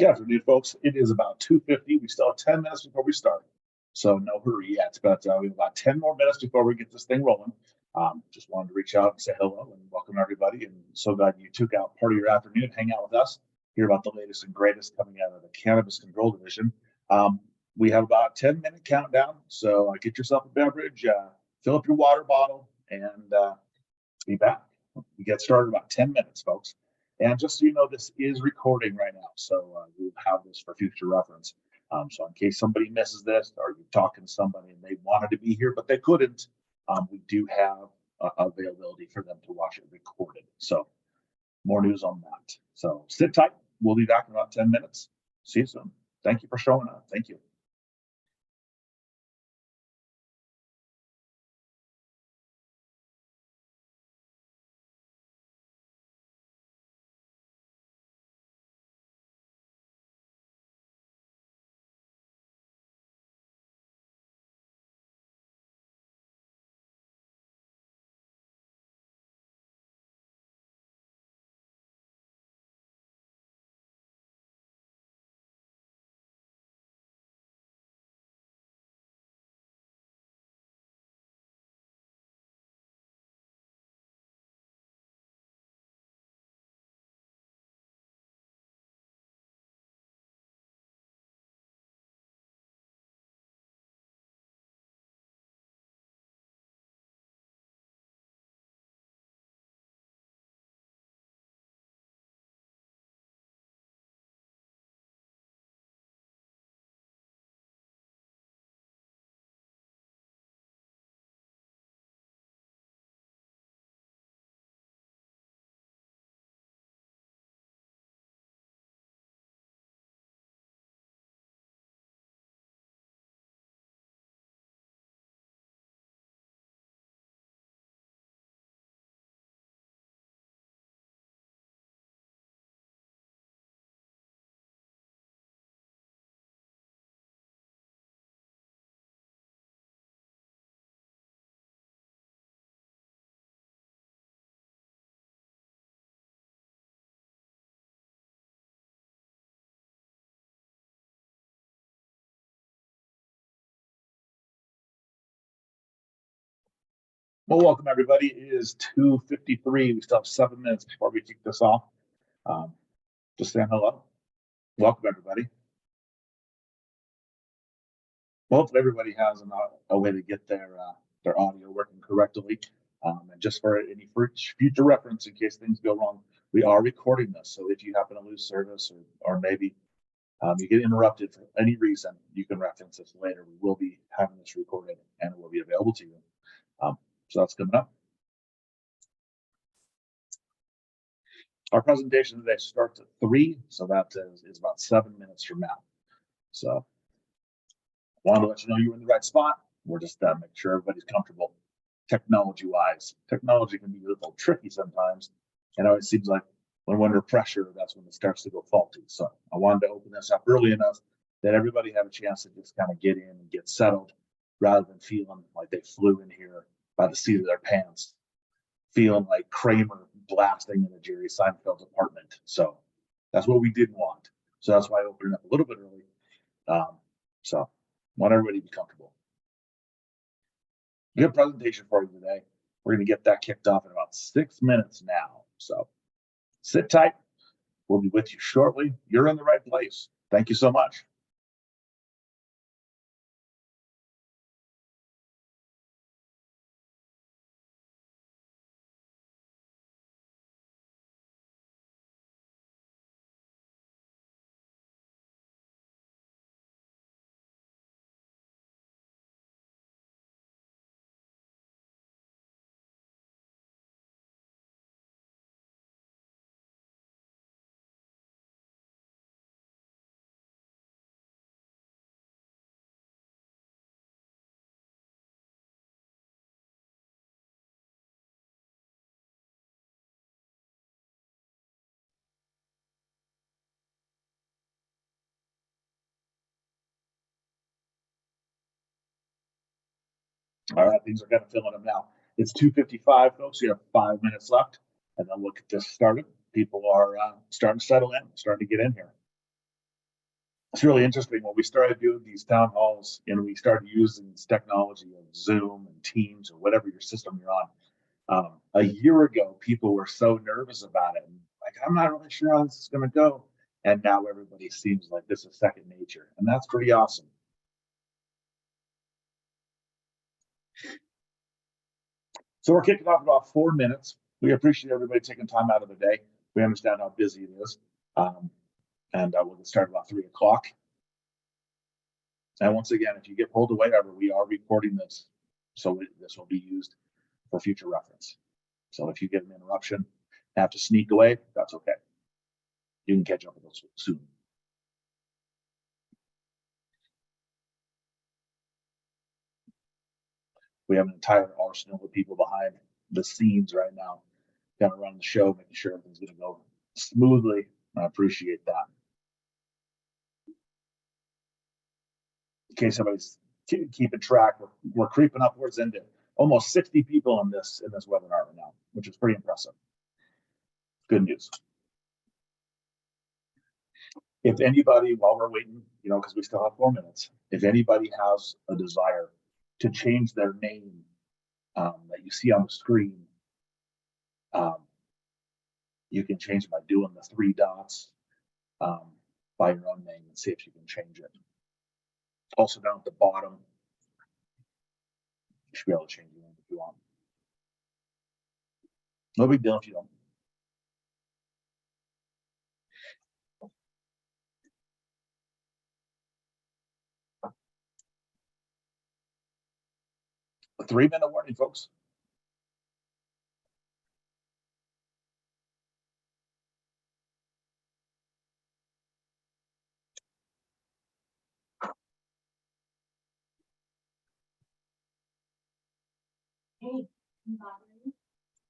Good afternoon, folks. It is about 2:50. We still have 10 minutes before we start. So no hurry yet, but we have about 10 more minutes before we get this thing rolling. Just wanted to reach out and say hello and welcome everybody. And so glad you took out part of your afternoon, hang out with us, hear about the latest and greatest coming out of the Cannabis Control Division. We have about a 10-minute countdown. So get yourself a beverage, fill up your water bottle, and be back. We get started in about 10 minutes, folks. And just so you know, this is recording right now, so we'll have this for future reference. So in case somebody misses this, or you're talking to somebody and they wanted to be here but they couldn't, we do have availability for them to watch it recorded. So more news on that. So sit tight. We'll be back in about 10 minutes. See you soon. Thank you for showing up. Thank you. Well, welcome everybody. It is 2:53. We still have 7 minutes before we kick this off. Just saying hello. Welcome everybody. Well, hopefully everybody has a way to get their audio working correctly. And just for any future reference, in case things go wrong, we are recording this. So if you happen to lose service or maybe you get interrupted for any reason, you can reference this later. We will be having this recorded and it will be available to you. So that's coming up. Our presentation today starts at 3, so that is about 7 minutes from now. So I wanted to let you know you're in the right spot. We're just make sure everybody's comfortable technology-wise. Technology can be a little tricky sometimes, and it always seems like when we're under pressure, that's when it starts to go faulty. So I wanted to open this up early enough that everybody have a chance to just kind of get in and get settled, rather than feeling like they flew in here by the seat of their pants, feeling like Kramer blasting into Jerry Seinfeld's apartment. So that's what we didn't want. So that's why I opened it up a little bit early. So I want everybody to be comfortable. Good presentation for you today. We're going to get that kicked off in about 6 minutes now. So sit tight. We'll be with you shortly. You're in the right place. Thank you so much. All right, things are kind of filling them now. It's 2:55, folks. You have 5 minutes left, and then we'll get this started. People are starting to settle in, starting to get in here. It's really interesting when we started doing these town halls and we started using this technology of Zoom and Teams or whatever your system you're on. A year ago, people were so nervous about it. And like, I'm not really sure how this is going to go. And now everybody seems like this is second nature. And that's pretty awesome. So we're kicking off in about 4 minutes. We appreciate everybody taking time out of the day. We understand how busy it is. And we'll get started about 3 o'clock. And once again, if you get pulled away, we are recording this. So this will be used for future reference. So if you get an interruption, have to sneak away, that's okay. You can catch up with us soon. We have an entire arsenal of people behind the scenes right now, kind of running the show, making sure everything's going to go smoothly. I appreciate that. In case somebody's keeping track, we're creeping upwards into almost 60 people in this webinar right now, which is pretty impressive. Good news. If anybody, while we're waiting, because we still have 4 minutes, if anybody has a desire to change their name that you see on the screen, you can change it by doing the 3 dots by your own name and see if you can change it. Also down at the bottom, you should be able to change your name if you want. No big deal if you don't. A 3-minute warning, folks.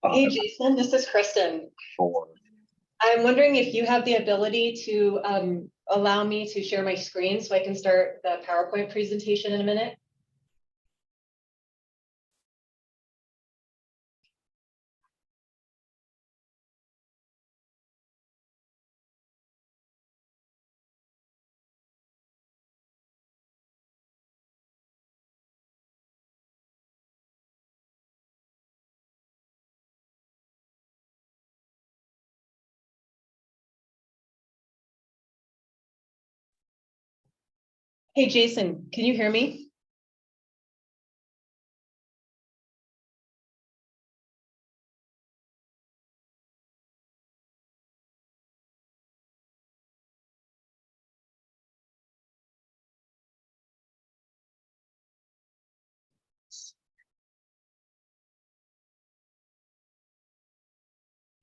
Hey, Jason, this is Kristen. Sure. I'm wondering if you have the ability to allow me to share my screen so I can start the PowerPoint presentation in a minute. Hey, Jason, can you hear me?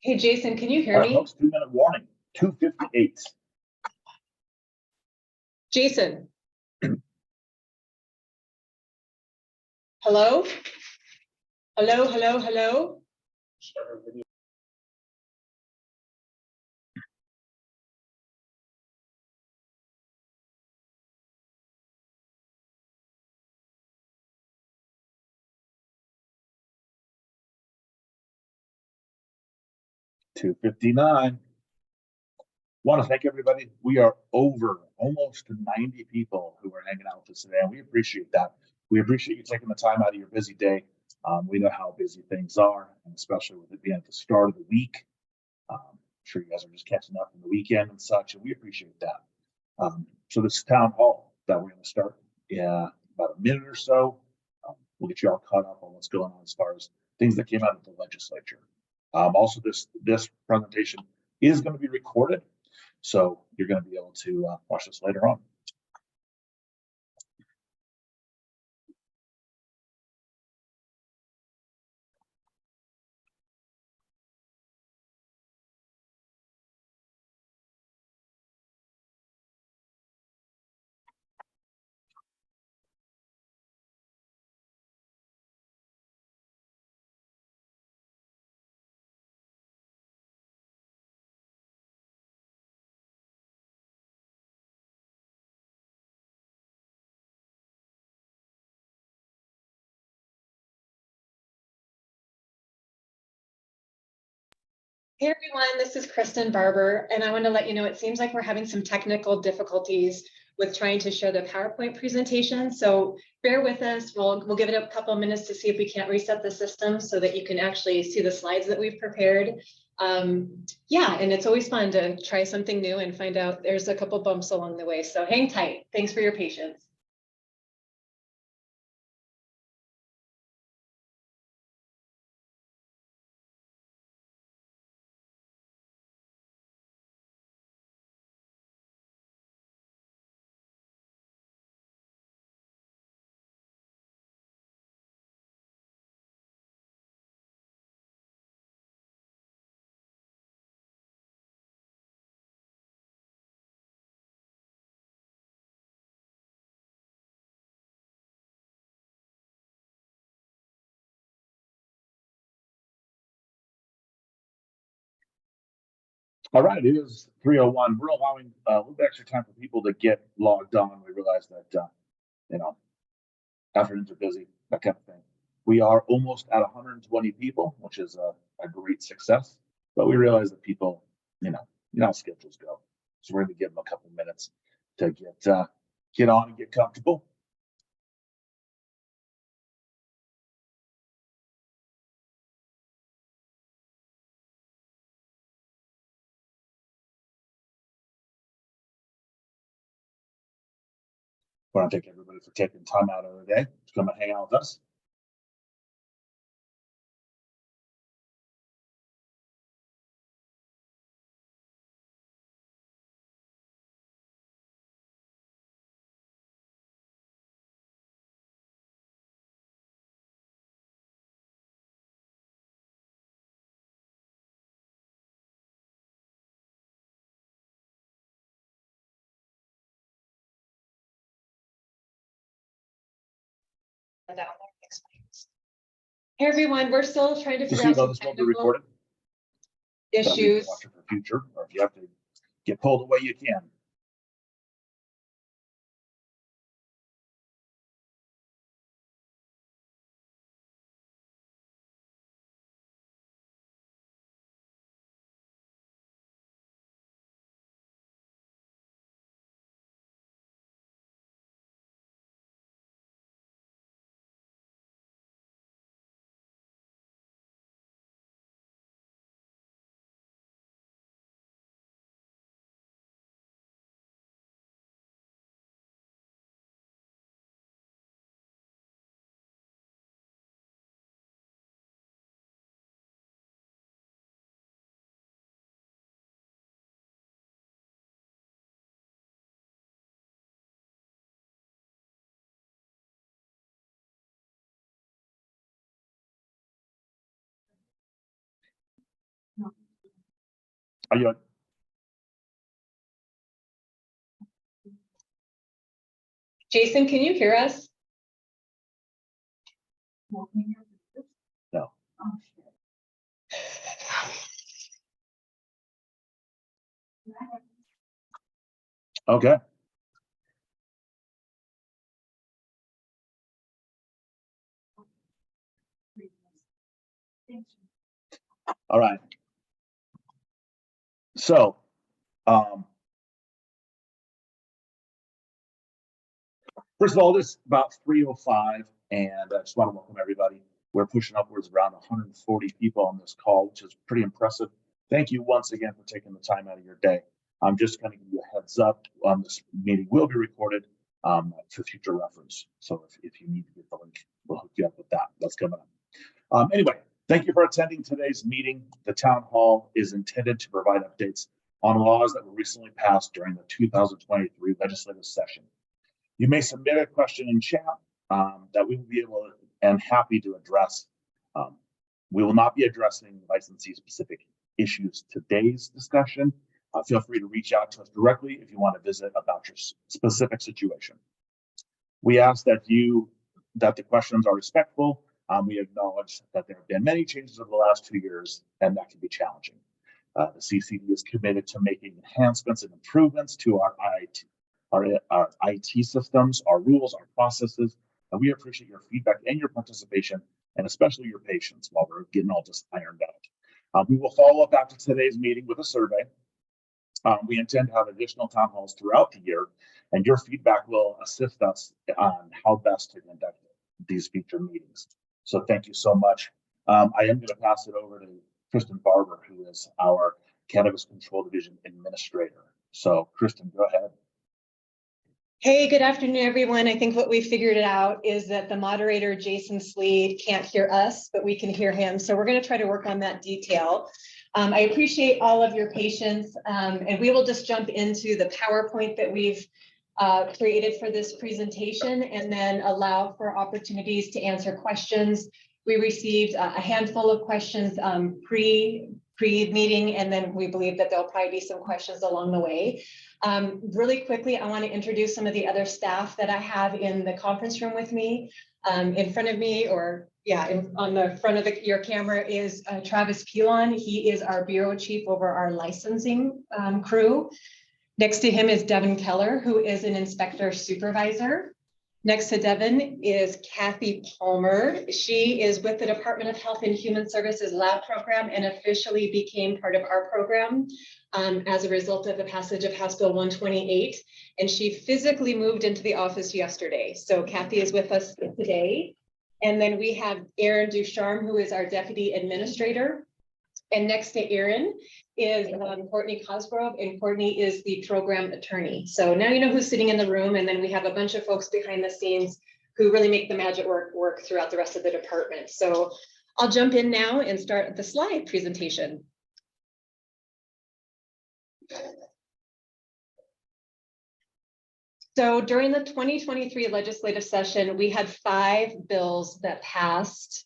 Hey, Jason, can you hear me? Folks, 2-minute warning, 2:58. Jason. Hello? Hello, hello, hello? $2.59. Want to thank everybody. We are over almost 90 people who are hanging out with us today, and we appreciate that. We appreciate you taking the time out of your busy day. We know how busy things are, and especially with it being at the start of the week. I'm sure you guys are just catching up from the weekend and such, and we appreciate that. So this town hall that we're going to start in about a minute or so. We'll get you all caught up on what's going on as far as things that came out of the legislature. Also, this presentation is going to be recorded, so you're going to be able to watch this later on. Hey everyone, this is Kristen Barber, and I want to let you know it seems like we're having some technical difficulties with trying to show the PowerPoint presentation. So bear with us. We'll give it a couple of minutes to see if we can't reset the system so that you can actually see the slides that we've prepared. Yeah, and it's always fun to try something new and find out there's a couple bumps along the way. So hang tight. Thanks for your patience. All right, it is 3:01. We're allowing a little bit extra time for people to get logged on. We realize that, afternoons are busy, that kind of thing. We are almost at 120 people, which is a great success. But we realize that people, you know how schedules go. So we're going to give them a couple minutes to get on and get comfortable. I want to thank everybody for taking time out of their day to come and hang out with us. Hey everyone, we're still trying to To figure see out how some this will be technical recorded. So we can issues. watch it for future, or if you have to get pulled away, you can. Are you? Jason, can you hear us? No. Okay. All right. So, first of all, this is about 3:05, and I just want to welcome everybody. We're pushing upwards around 140 people on this call, which is pretty impressive. Thank you once again for taking the time out of your day. I'm just going to give you a heads up. This meeting will be recorded for future reference. So if you need to get the link, we'll hook you up with that. That's coming up. Anyway, thank you for attending today's meeting. The town hall is intended to provide updates on laws that were recently passed during the 2023 legislative session. You may submit a question in chat that we will be able and happy to address. We will not be addressing licensee specific issues today's discussion. Feel free to reach out to us directly if you want to visit about your specific situation. We ask that the questions are respectful. We acknowledge that there have been many changes over the last 2 years, and that can be challenging. The CCD is committed to making enhancements and improvements to our IT systems, our rules, our processes, and we appreciate your feedback and your participation, and especially your patience while we're getting all this ironed out. We will follow up after today's meeting with a survey. We intend to have additional town halls throughout the year, and your feedback will assist us on how best to conduct these future meetings. So thank you so much. I am going to pass it over to Kristen Barber, who is our Cannabis Control Division Administrator. So Kristen, go ahead. Hey, good afternoon, everyone. I think what we figured out is that the moderator, Jason Sleed, can't hear us, but we can hear him. So we're going to try to work on that detail. I appreciate all of your patience, and we will just jump into the PowerPoint that we've created for this presentation and then allow for opportunities to answer questions. We received a handful of questions pre-meeting, and then we believe that there'll probably be some questions along the way. Really quickly, I want to introduce some of the other staff that I have in the conference room with me. In front of me, or yeah, on the front of your camera is Travis Pilon. He is our bureau chief over our licensing crew. Next to him is Devin Keller, who is an inspector supervisor. Next to Devin is Kathy Palmer. She is with the Department of Health and Human Services lab program and officially became part of our program as a result of the passage of House Bill 128. And she physically moved into the office yesterday. So Kathy is with us today. And then we have Erin Ducharme, who is our deputy administrator. And next to Erin is Courtney Cosgrove, and Courtney is the program attorney. So now you know who's sitting in the room, and then we have a bunch of folks behind the scenes who really make the magic work throughout the rest of the department. So I'll jump in now and start the slide presentation. So during the 2023 legislative session, we had 5 bills that passed.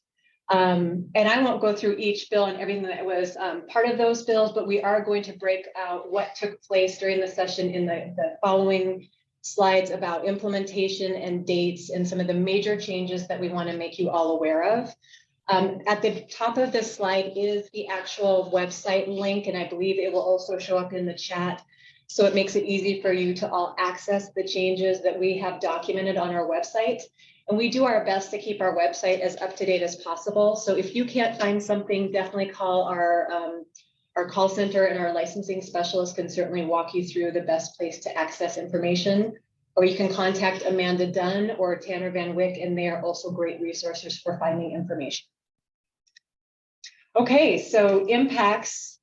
And I won't go through each bill and everything that was part of those bills, but we are going to break out what took place during the session in the following slides about implementation and dates and some of the major changes that we want to make you all aware of. At the top of this slide is the actual website link, and I believe it will also show up in the chat. So it makes it easy for you to all access the changes that we have documented on our website. And we do our best to keep our website as up to date as possible. So if you can't find something, definitely call our call center, and our licensing specialist can certainly walk you through the best place to access information. Or you can contact Amanda Dunn or Tanner Van Wyck, and they are also great resources for finding information. Okay, so impacts.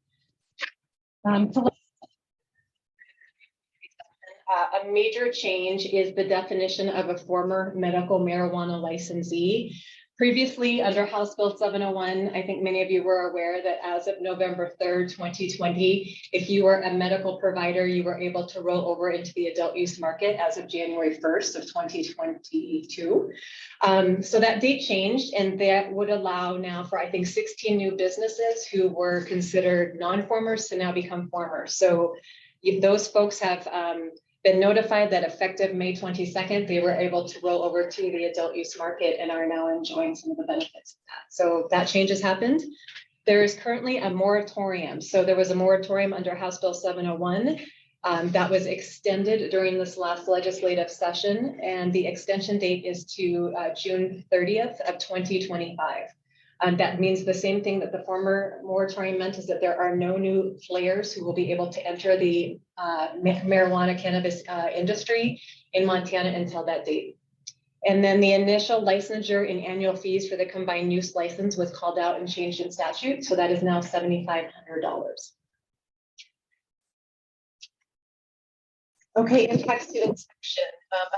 A major change is the definition of a former medical marijuana licensee. Previously, under House Bill 701, I think many of you were aware that as of November 3rd, 2020, if you were a medical provider, you were able to roll over into the adult use market as of January 1st of 2022. So that date changed, and that would allow now for, I think, 16 new businesses who were considered non-formers to now become formers. So if those folks have been notified that effective May 22nd, they were able to roll over to the adult use market and are now enjoying some of the benefits of that. So that change has happened. There is currently a moratorium. So there was a moratorium under House Bill 701 that was extended during this last legislative session, and the extension date is to June 30th of 2025. That means the same thing that the former moratorium meant, is that there are no new players who will be able to enter the marijuana cannabis industry in Montana until that date. And then the initial licensure and annual fees for the combined use license was called out and changed in statute. So that is now $7,500. Okay, impacts to inspection.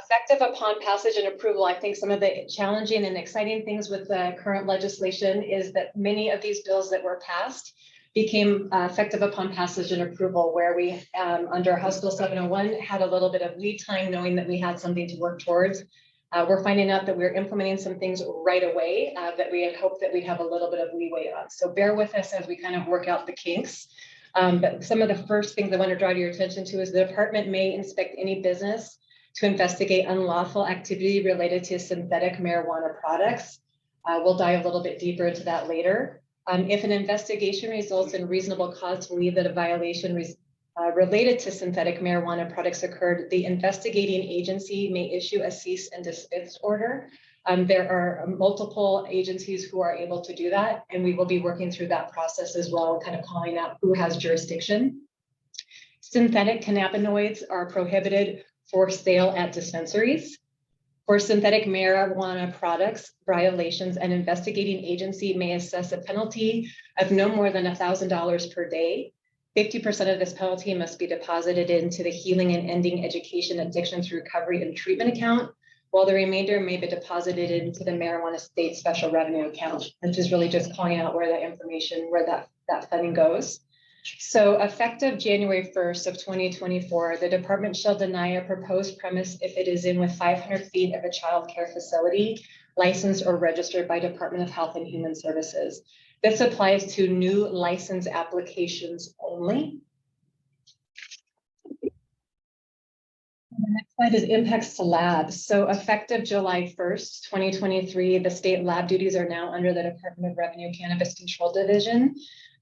Effective upon passage and approval, I think some of the challenging and exciting things with the current legislation is that many of these bills that were passed became effective upon passage and approval, where we, under House Bill 701, had a little bit of lead time knowing that we had something to work towards. We're finding out that we're implementing some things right away that we had hoped that we'd have a little bit of leeway on. So bear with us as we kind of work out the kinks. But some of the first things I want to draw to your attention to is the department may inspect any business to investigate unlawful activity related to synthetic marijuana products. We'll dive a little bit deeper into that later. If an investigation results in reasonable cause to believe that a violation related to synthetic marijuana products occurred, the investigating agency may issue a cease and desist order. There are multiple agencies who are able to do that, and we will be working through that process as well, kind of calling out who has jurisdiction. Synthetic cannabinoids are prohibited for sale at dispensaries. For synthetic marijuana products violations, an investigating agency may assess a penalty of no more than $1,000 per day. 50% of this penalty must be deposited into the Healing and Ending Education Addictions Recovery and Treatment account, while the remainder may be deposited into the Marijuana State Special Revenue account, which is really just calling out where that information, where that funding goes. So effective January 1st of 2024, the department shall deny a proposed premise if it is in with 500 feet of a child care facility licensed or registered by Department of Health and Human Services. This applies to new license applications only. The next slide is impacts to labs. So effective July 1st, 2023, the state lab duties are now under the Department of Revenue Cannabis Control Division,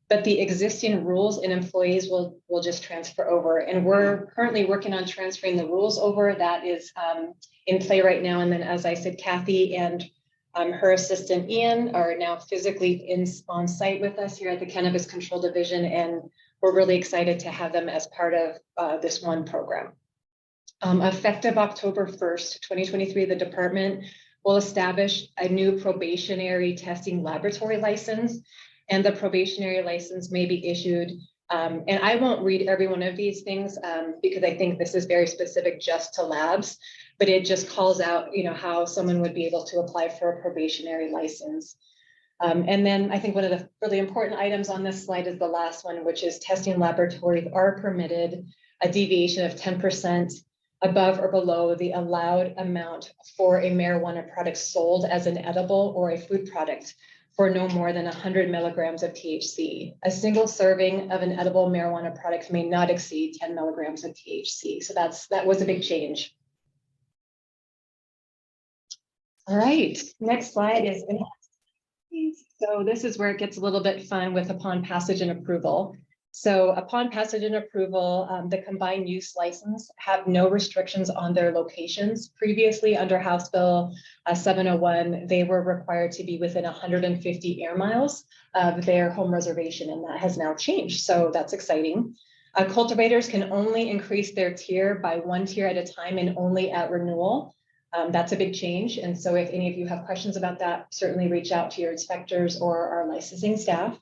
but the existing rules and employees will just transfer over. And we're currently working on transferring the rules over. That is in play right now. And then, as I said, Kathy and her assistant Ian are now physically on site with us here at the Cannabis Control Division. And we're really excited to have them as part of this one program. Effective October 1st, 2023, the department will establish a new probationary testing laboratory license, and the probationary license may be issued. And I won't read every one of these things because I think this is very specific just to labs, but it just calls out, how someone would be able to apply for a probationary license. And then I think one of the really important items on this slide is the last one, which is testing laboratories are permitted a deviation of 10% above or below the allowed amount for a marijuana product sold as an edible or a food product for no more than 100 milligrams of THC. A single serving of an edible marijuana product may not exceed 10 milligrams of THC. So that was a big change. All right, next slide is so this is where it gets a little bit fun with upon passage and approval. So upon passage and approval, the combined use license have no restrictions on their locations. Previously under House Bill 701, they were required to be within 150 air miles of their home reservation, and that has now changed. So that's exciting. Cultivators can only increase their tier by one tier at a time and only at renewal. That's a big change. And so if any of you have questions about that, certainly reach out to your inspectors or our licensing staff.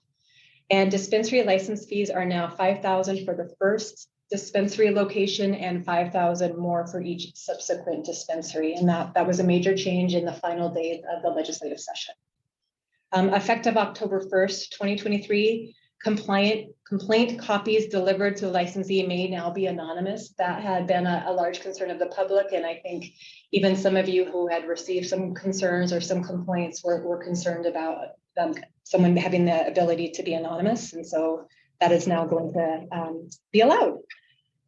And dispensary license fees are now $5,000 for the first dispensary location and $5,000 more for each subsequent dispensary. And that was a major change in the final days of the legislative session. Effective October 1st, 2023, complaint copies delivered to the licensee may now be anonymous. That had been a large concern of the public. And I think even some of you who had received some concerns or some complaints were concerned about someone having the ability to be anonymous. And so that is now going to be allowed.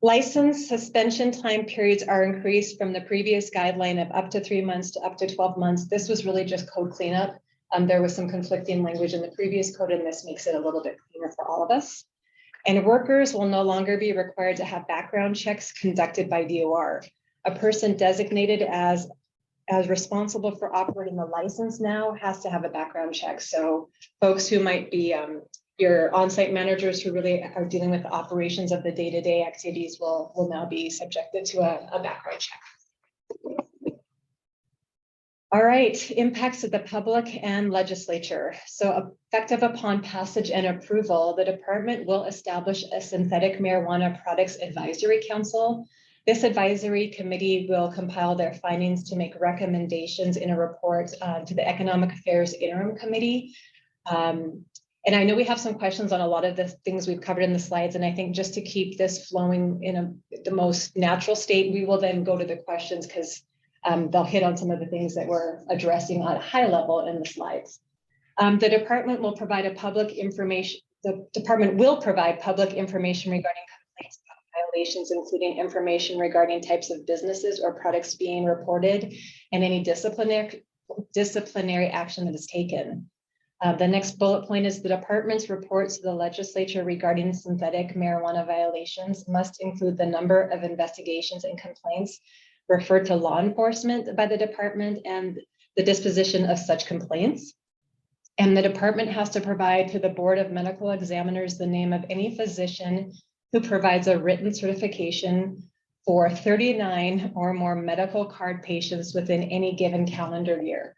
License suspension time periods are increased from the previous guideline of up to 3 months to up to 12 months. This was really just code cleanup. There was some conflicting language in the previous code, and this makes it a little bit cleaner for all of us. And workers will no longer be required to have background checks conducted by DOR. A person designated as responsible for operating the license now has to have a background check. So folks who might be your on-site managers who really are dealing with the operations of the day-to-day activities will now be subjected to a background check. All right, impacts of the public and legislature. So effective upon passage and approval, the department will establish a synthetic marijuana products advisory council. This advisory committee will compile their findings to make recommendations in a report to the Economic Affairs Interim Committee. And I know we have some questions on a lot of the things we've covered in the slides, and I think just to keep this flowing in the most natural state, we will then go to the questions because they'll hit on some of the things that we're addressing on a high level in the slides. The department will provide the department will provide public information regarding complaints about violations, including information regarding types of businesses or products being reported and any disciplinary action that is taken. The next bullet point is the department's reports to the legislature regarding synthetic marijuana violations must include the number of investigations and complaints referred to law enforcement by the department and the disposition of such complaints. And the department has to provide to the Board of Medical Examiners the name of any physician who provides a written certification for 39 or more medical card patients within any given calendar year.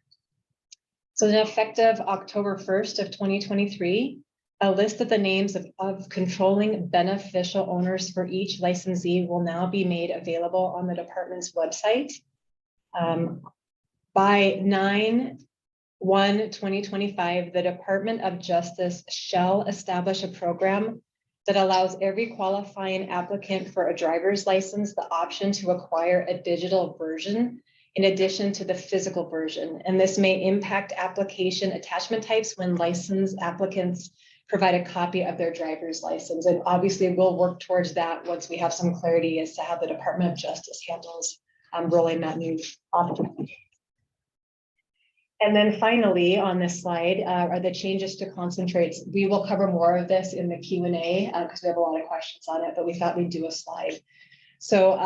So then effective October 1st of 2023, a list of the names of controlling beneficial owners for each licensee will now be made available on the department's website. By 9/1/2025, the Department of Justice shall establish a program that allows every qualifying applicant for a driver's license the option to acquire a digital version in addition to the physical version. And this may impact application attachment types when licensed applicants provide a copy of their driver's license. And obviously we'll work towards that once we have some clarity as to how the Department of Justice handles rolling that new option. And then finally, on this slide are the changes to concentrates. We will cover more of this in the Q&A because we have a lot of questions on it, but we thought we'd do a slide. So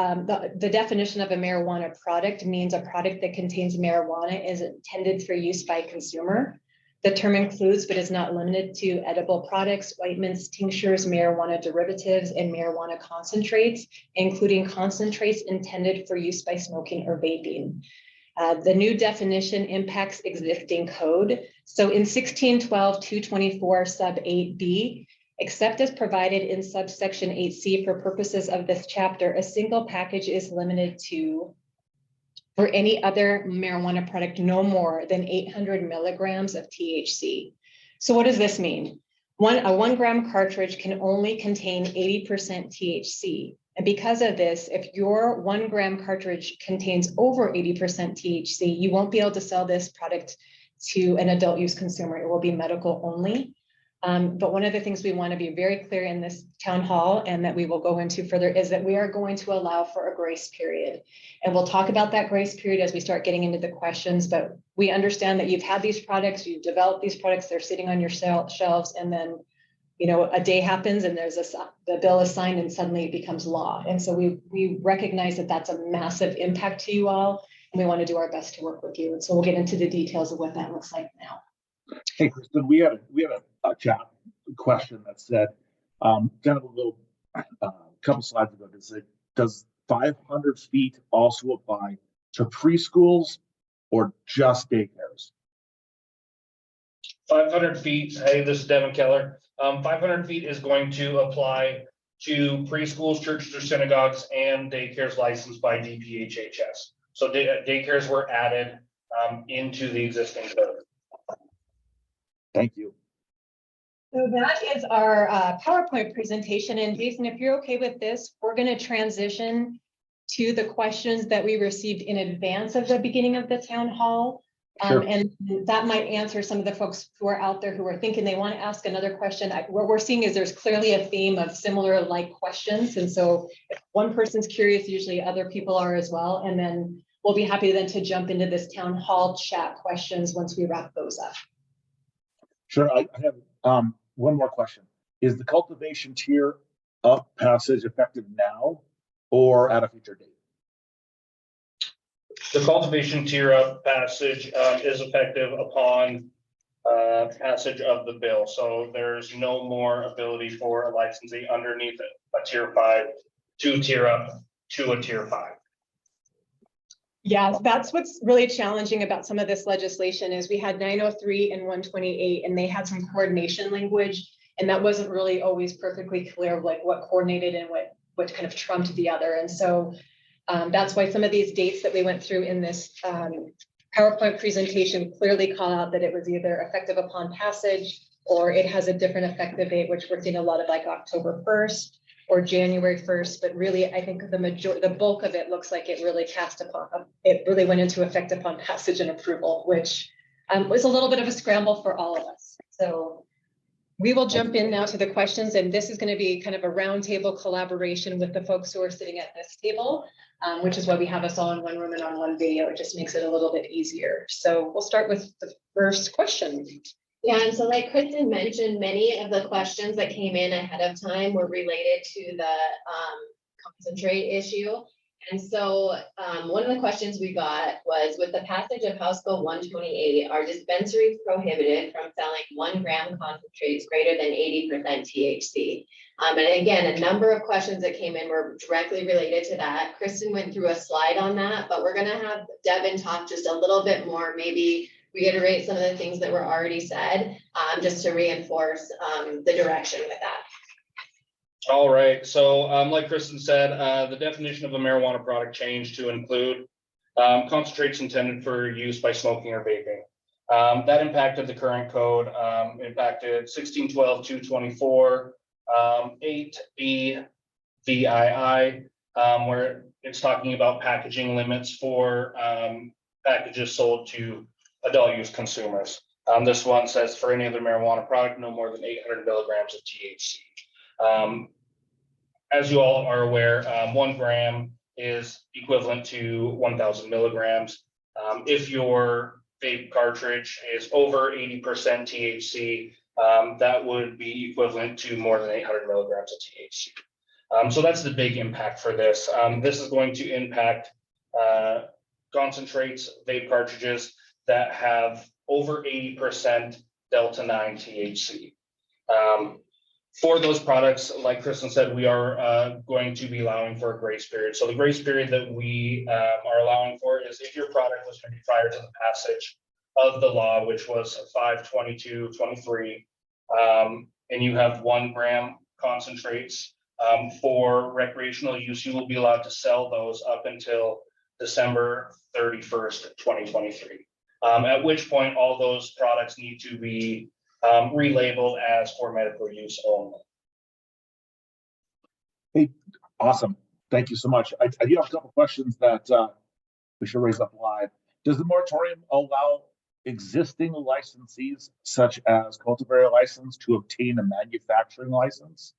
the definition of a marijuana product means a product that contains marijuana is intended for use by consumer. The term includes, but is not limited to, edible products, ointments, tinctures, marijuana derivatives, and marijuana concentrates, including concentrates intended for use by smoking or vaping. The new definition impacts existing code. So in 1612-224 sub 8B, except as provided in subsection 8C for purposes of this chapter, a single package is limited to, for any other marijuana product, no more than 800 milligrams of THC. So what does this mean? A 1 gram cartridge can only contain 80% THC. And because of this, if your 1 gram cartridge contains over 80% THC, you won't be able to sell this product to an adult use consumer. It will be medical only. But one of the things we want to be very clear in this town hall, and that we will go into further, is that we are going to allow for a grace period. And we'll talk about that grace period as we start getting into the questions, but we understand that you've had these products, you've developed these products, they're sitting on your shelves, and then a day happens and the bill is signed and suddenly it becomes law. And so we recognize that that's a massive impact to you all, and we want to do our best to work with you. And so we'll get into the details of what that looks like now. Hey, Kristen, we had a chat question that said, kind of a little couple slides ago, does 500 feet also apply to preschools or just daycares? 500 feet, hey, this is Devin Keller. 500 feet is going to apply to preschools, churches or synagogues, and daycares licensed by DPHHS. So daycares were added into the existing code. Thank you. So that is our PowerPoint presentation. And Jason, if you're okay with this, we're going to transition to the questions that we received in advance of the beginning of the town hall. Sure. And that might answer some of the folks who are out there who are thinking they want to ask another question. What we're seeing is there's clearly a theme of similar like questions. And so if one person's curious, usually other people are as well. And then we'll be happy then to jump into this town hall chat questions once we wrap those up. Sure. I have one more question. Is the cultivation tier up passage effective now or at a future date? The cultivation tier up passage is effective upon passage of the bill. So there's no more ability for a licensee underneath a tier 5 to tier up to a tier 5. Yeah, that's what's really challenging about some of this legislation is we had 903 and 128, and they had some coordination language, and that wasn't really always perfectly clear of like what coordinated and what kind of trumped the other. And so that's why some of these dates that we went through in this PowerPoint presentation clearly call out that it was either effective upon passage or it has a different effective date, which we're seeing a lot of like October 1st or January 1st. But really, I think the bulk of it looks like it really went into effect upon passage and approval, which was a little bit of a scramble for all of us. So we will jump in now to the questions, and this is going to be kind of a roundtable collaboration with the folks who are sitting at this table, which is why we have us all in one room and on one video. It just makes it a little bit easier. So we'll start with the first question. Yeah, and so like Kristen mentioned, many of the questions that came in ahead of time were related to the concentrate issue. And so one of the questions we got was, with the passage of House Bill 128, are dispensaries prohibited from selling 1 gram concentrates greater than 80% THC? And again, a number of questions that came in were directly related to that. Kristen went through a slide on that, but we're gonna have Devin talk just a little bit more, maybe reiterate some of the things that were already said, just to reinforce the direction with that. All right, so like Kristen said, the definition of a marijuana product changed to include concentrates intended for use by smoking or vaping. That impacted the current code, impacted 1612-224, 8B VII, where it's talking about packaging limits for packages sold to adult use consumers. This one says for any other marijuana product, no more than 800 milligrams of THC. As you all are aware, 1 gram is equivalent to 1,000 milligrams. If your vape cartridge is over 80% THC, that would be equivalent to more than 800 milligrams of THC. So that's the big impact for this. This is going to impact concentrates, vape cartridges that have over 80% Delta 9 THC. For those products, like Kristen said, we are going to be allowing for a grace period. So the grace period that we are allowing for is if your product was made prior to the passage of the law, which was 5/22/23, and you have 1 gram concentrates for recreational use, you will be allowed to sell those up until December 31st, 2023. At which point all those products need to be relabeled as for medical use only. Hey, awesome. Thank you so much. I do have a couple questions that we should raise up live. Does the moratorium allow existing licensees, such as cultivator license, to obtain a manufacturing license?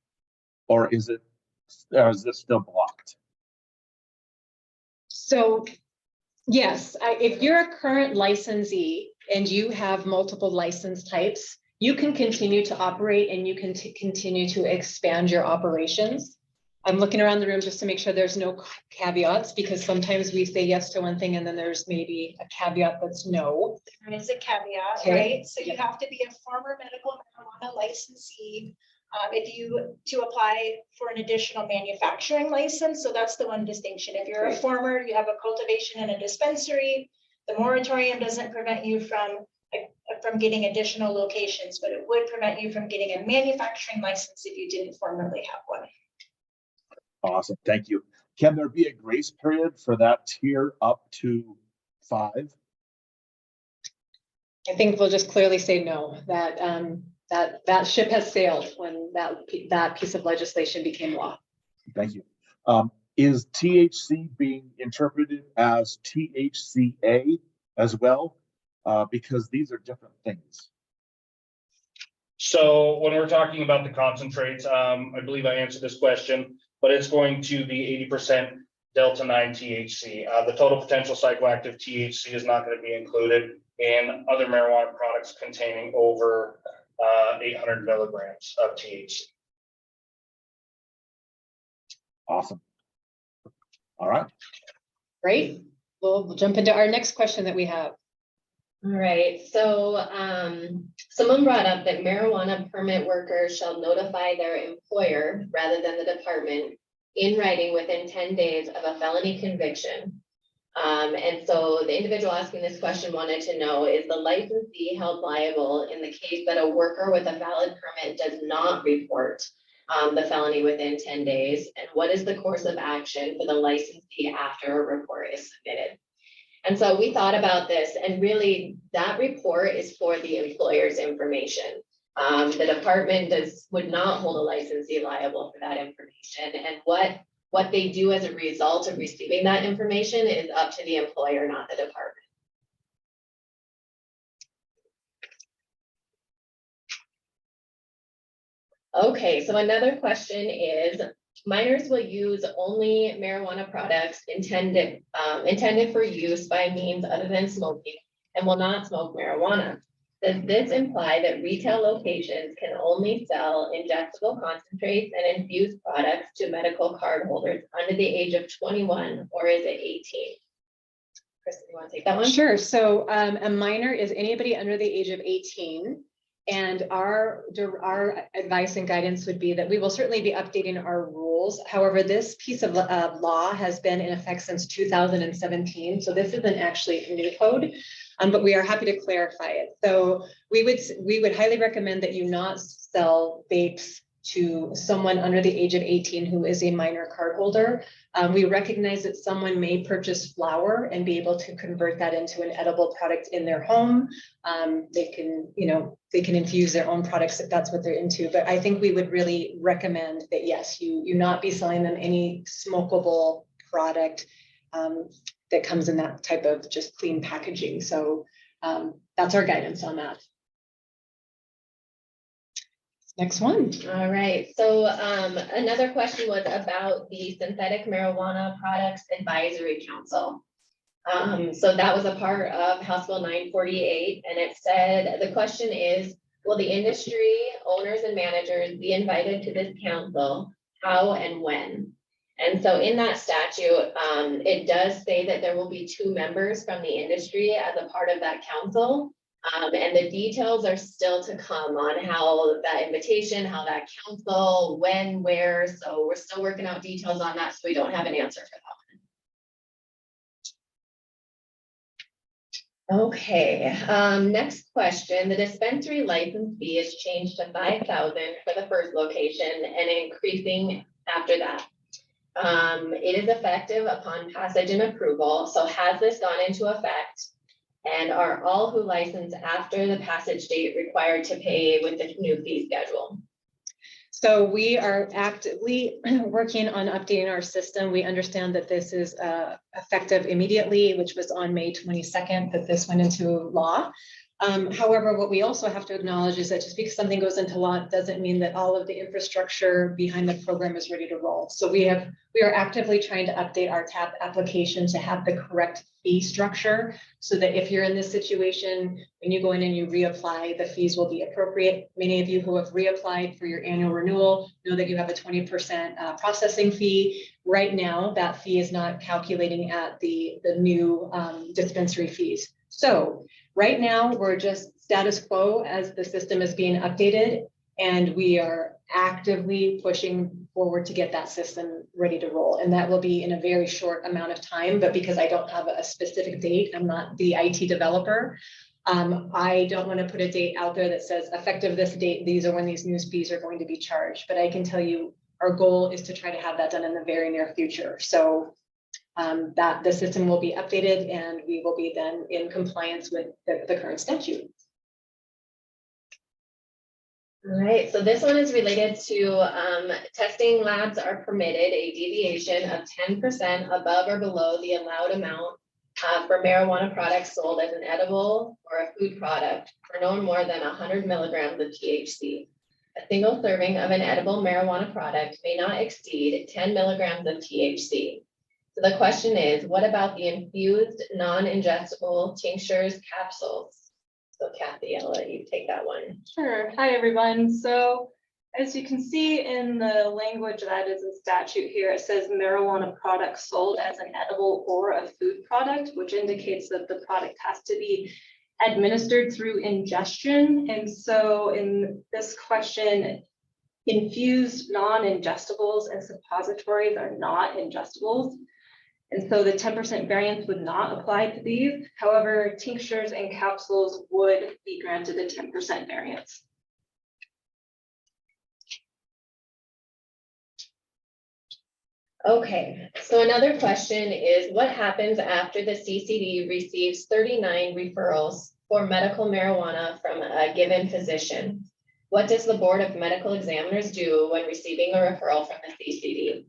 Or is this still blocked? So yes, if you're a current licensee and you have multiple license types, you can continue to operate and you can continue to expand your operations. I'm looking around the room just to make sure there's no caveats, because sometimes we say yes to one thing and then there's maybe a caveat that's no. There is a caveat, Okay. right? So you have to be a former medical marijuana licensee to apply for an additional manufacturing license. So that's the one distinction. If you're a former, you have a cultivation and a dispensary, the moratorium doesn't prevent you from getting additional locations, but it would prevent you from getting a manufacturing license if you didn't formerly have one. Awesome, thank you. Can there be a grace period for that tier up to 5? I think we'll just clearly say no, that that ship has sailed when that piece of legislation became law. Thank you. Is THC being interpreted as THCA as well? Because these are different things. So when we're talking about the concentrates, I believe I answered this question, but it's going to be 80% Delta 9 THC. The total potential psychoactive THC is not going to be included in other marijuana products containing over 800 milligrams of THC. Awesome. All right. Great. We'll jump into our next question that we have. All right, so someone brought up that marijuana permit workers shall notify their employer rather than the department in writing within 10 days of a felony conviction. And so the individual asking this question wanted to know, is the licensee held liable in the case that a worker with a valid permit does not report the felony within 10 days? And what is the course of action for the licensee after a report is submitted? And so we thought about this, and really that report is for the employer's information. The department would not hold a licensee liable for that information, and what they do as a result of receiving that information is up to the employer, not the department. Okay, so another question is, minors will use only marijuana products intended for use by means other than smoking and will not smoke marijuana. Does this imply that retail locations can only sell ingestible concentrates and infused products to medical card holders under the age of 21, or is it 18? Kristen, you want to take that one? Sure. So a minor is anybody under the age of 18. And our advice and guidance would be that we will certainly be updating our rules. However, this piece of law has been in effect since 2017. So this isn't actually a new code, but we are happy to clarify it. So we would highly recommend that you not sell vapes to someone under the age of 18 who is a minor cardholder. We recognize that someone may purchase flour and be able to convert that into an edible product in their home. They can infuse their own products if that's what they're into. But I think we would really recommend that, yes, you not be selling them any smokable product that comes in that type of just clean packaging. So that's our guidance on that. Next one. All right, so another question was about the Synthetic Marijuana Products Advisory Council. So that was a part of House Bill 948, and it said, the question is, will the industry owners and managers be invited to this council? How and when? And so in that statute, it does say that there will be 2 members from the industry as a part of that council. And the details are still to come on how that invitation, how that council, when, where. So we're still working out details on that, so we don't have an answer for that one. Okay, next question. The dispensary license fee is changed to $5,000 for the first location and increasing after that. It is effective upon passage and approval. So has this gone into effect? And are all who license after the passage date required to pay with the new fee schedule? So we are actively working on updating our system. We understand that this is effective immediately, which was on May 22nd that this went into law. However, what we also have to acknowledge is that just because something goes into law doesn't mean that all of the infrastructure behind the program is ready to roll. So we are actively trying to update our TAP application to have the correct fee structure so that if you're in this situation, when you go in and you reapply, the fees will be appropriate. Many of you who have reapplied for your annual renewal know that you have a 20% processing fee. Right now, that fee is not calculating at the new dispensary fees. So right now, we're just status quo as the system is being updated, and we are actively pushing forward to get that system ready to roll. And that will be in a very short amount of time, but because I don't have a specific date, I'm not the IT developer. I don't want to put a date out there that says effective this date, these are when these new fees are going to be charged. But I can tell you our goal is to try to have that done in the very near future. So that the system will be updated and we will be then in compliance with the current statute. All right, so this one is related to testing labs are permitted a deviation of 10% above or below the allowed amount for marijuana products sold as an edible or a food product for no more than 100 milligrams of THC. A single serving of an edible marijuana product may not exceed 10 milligrams of THC. So the question is, what about the infused non-ingestible tinctures, capsules? So Kathy, I'll let you take that one. Sure. Hi, everyone. So as you can see in the language that is in statute here, it says marijuana products sold as an edible or a food product, which indicates that the product has to be administered through ingestion. And so in this question, infused non-ingestibles and suppositories are not ingestibles. And so the 10% variance would not apply to these. However, tinctures and capsules would be granted a 10% variance. Okay, so another question is, what happens after the CCD receives 39 referrals for medical marijuana from a given physician? What does the Board of Medical Examiners do when receiving a referral from the CCD?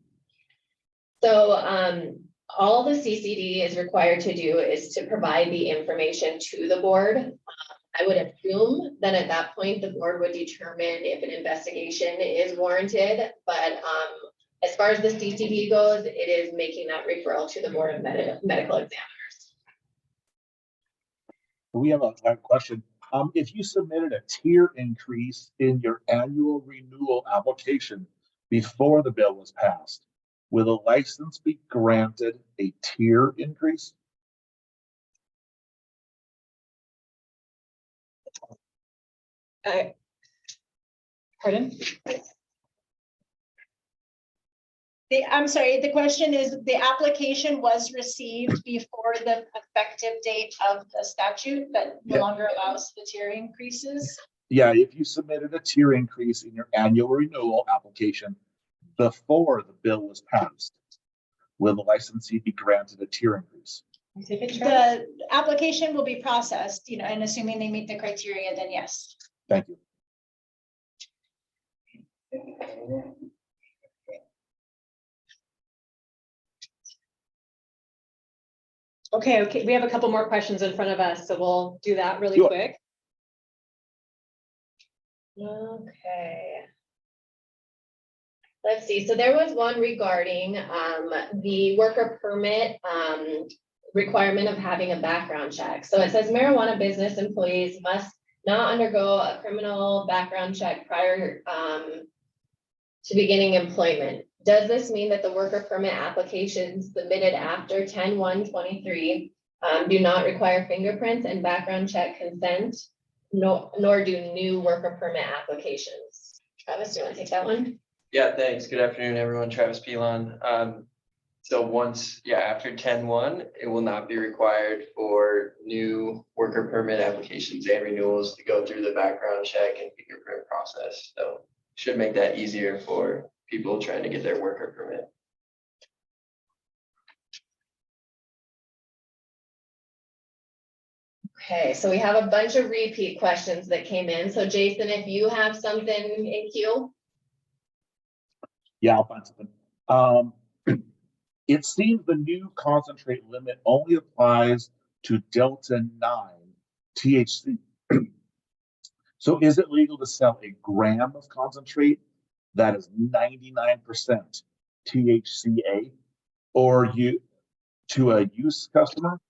So all the CCD is required to do is to provide the information to the board. I would assume that at that point, the board would determine if an investigation is warranted, but as far as the CCD goes, it is making that referral to the Board of Medical Examiners. We have a question. If you submitted a tier increase in your annual renewal application before the bill was passed, will a license be granted a tier increase? Pardon? I'm sorry, the question is, the application was received before the effective date of the statute that no Yeah. longer allows the tier increases? Yeah, if you submitted a tier increase in your annual renewal application before the bill was passed, will the licensee be granted a tier increase? The application will be processed, and assuming they meet the criteria, then yes. Thank you. Okay, we have a couple more questions in front of us, so we'll do that really Sure. quick. Okay. Let's see, so there was one regarding the worker permit requirement of having a background check. So it says marijuana business employees must not undergo a criminal background check prior to beginning employment. Does this mean that the worker permit applications submitted after 10/1/23 do not require fingerprints and background check consent, nor do new worker permit applications? Travis, do you want to take that one? Yeah, thanks. Good afternoon, everyone. Travis Pilon. After 10/1, it will not be required for new worker permit applications and renewals to go through the background check and fingerprint process. So should make that easier for people trying to get their worker permit. Okay, so we have a bunch of repeat questions that came in. So Jason, if you have something in queue. Yeah, I'll find something. It seems the new concentrate limit only applies to Delta 9 THC. So is it legal to sell a gram of concentrate that is 99% THCA or to a use customer?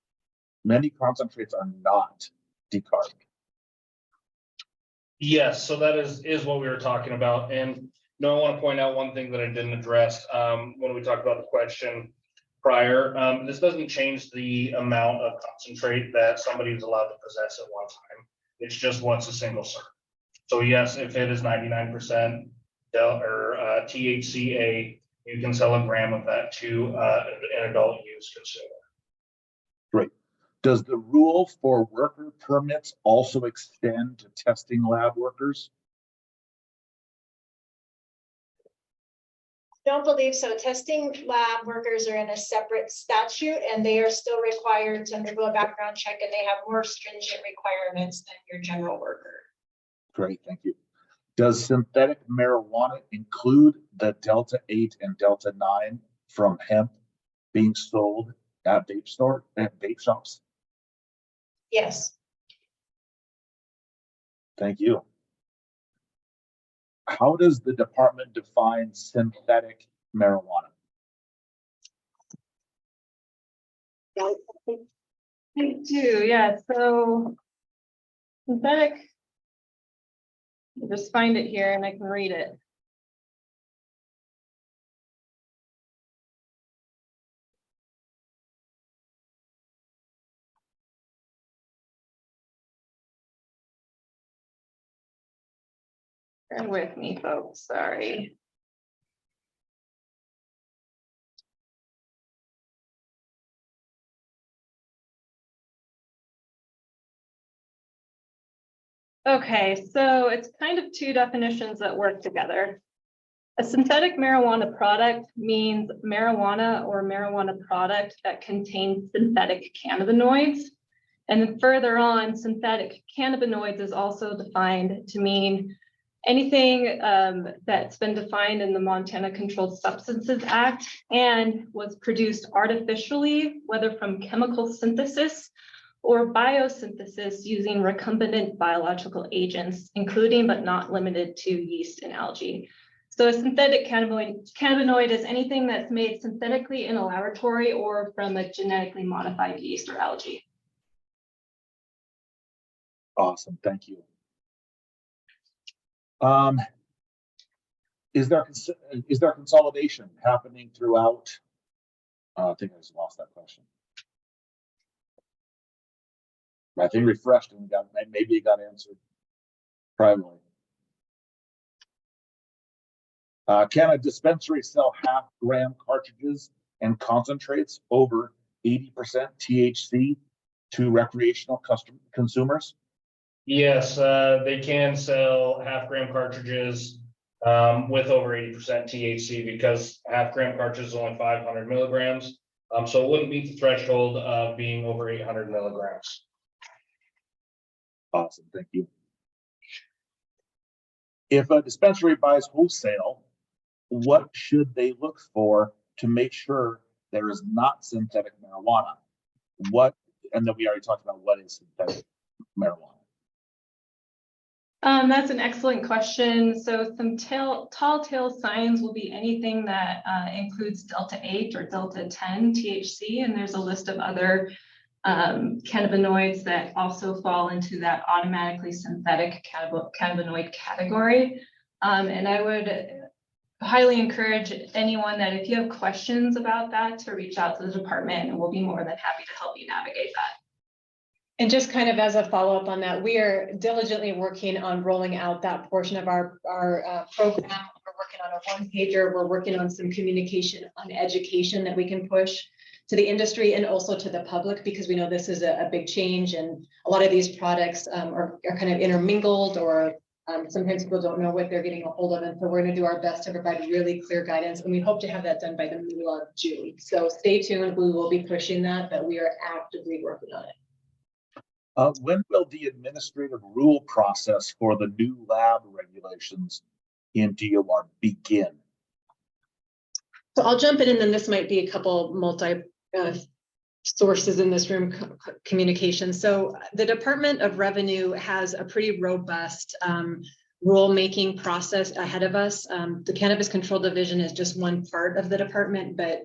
Many concentrates are not decarbed. Yes, so that is what we were talking about. And I want to point out one thing that I didn't address when we talked about the question prior. This doesn't change the amount of concentrate that somebody is allowed to possess at one time. It's just what's a single serve. So yes, if it is 99% THCA, you can sell a gram of that to an adult use consumer. Great. Does the rule for worker permits also extend to testing lab workers? Don't believe so. Testing lab workers are in a separate statute and they are still required to undergo a background check, and they have more stringent requirements than your general worker. Great, thank you. Does synthetic marijuana include the Delta 8 and Delta 9 from hemp being sold at vape shops? Yes. Thank you. How does the department define synthetic marijuana? I do, yeah, so synthetic, I'll just find it here and I can read it. Bear with me, folks, sorry. Okay, so it's kind of two definitions that work together. A synthetic marijuana product means marijuana or marijuana product that contains synthetic cannabinoids. And then further on, synthetic cannabinoids is also defined to mean anything that's been defined in the Montana Controlled Substances Act and was produced artificially, whether from chemical synthesis or biosynthesis using recombinant biological agents, including but not limited to yeast and algae. So a synthetic cannabinoid is anything that's made synthetically in a laboratory or from a genetically modified yeast or algae. Awesome, thank you. Is there consolidation happening throughout? I think I just lost that question. I think refreshed and maybe it got answered privately. Can a dispensary sell half-gram cartridges and concentrates over 80% THC to recreational consumers? Yes, they can sell half-gram cartridges with over 80% THC, because half-gram cartridge is only 500 milligrams. So it wouldn't meet the threshold of being over 800 milligrams. Awesome, thank you. If a dispensary buys wholesale, what should they look for to make sure there is not synthetic marijuana? And then we already talked about what is synthetic marijuana. That's an excellent question. So some tall tale signs will be anything that includes Delta 8 or Delta 10 THC, and there's a list of other cannabinoids that also fall into that automatically synthetic cannabinoid category. And I would highly encourage anyone that if you have questions about that to reach out to the department, and we'll be more than happy to help you navigate that. And just kind of as a follow-up on that, we are diligently working on rolling out that portion of our program. We're working on a one-pager. We're working on some communication on education that we can push to the industry and also to the public, because we know this is a big change, and a lot of these products are kind of intermingled, or sometimes people don't know what they're getting a hold of. And so we're going to do our best to provide really clear guidance, and we hope to have that done by the middle of June. So stay tuned. We will be pushing that, but we are actively working on it. When will the administrative rule process for the new lab regulations in DOR begin? So I'll jump in, and then this might be a couple multi sources in this room communication. So the Department of Revenue has a pretty robust rulemaking process ahead of us. The Cannabis Control Division is just one part of the department, but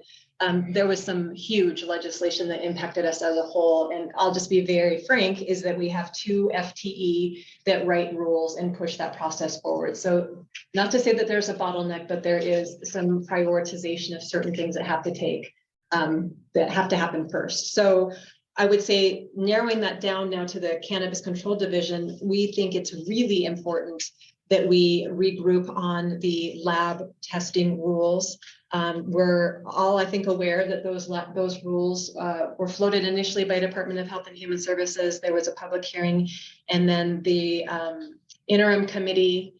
there was some huge legislation that impacted us as a whole. And I'll just be very frank, is that we have 2 FTE that write rules and push that process forward. So not to say that there's a bottleneck, but there is some prioritization of certain things that have to happen first. So I would say, narrowing that down now to the Cannabis Control Division, we think it's really important that we regroup on the lab testing rules. We're all, I think, aware that those rules were floated initially by Department of Health and Human Services. There was a public hearing, and then the interim committee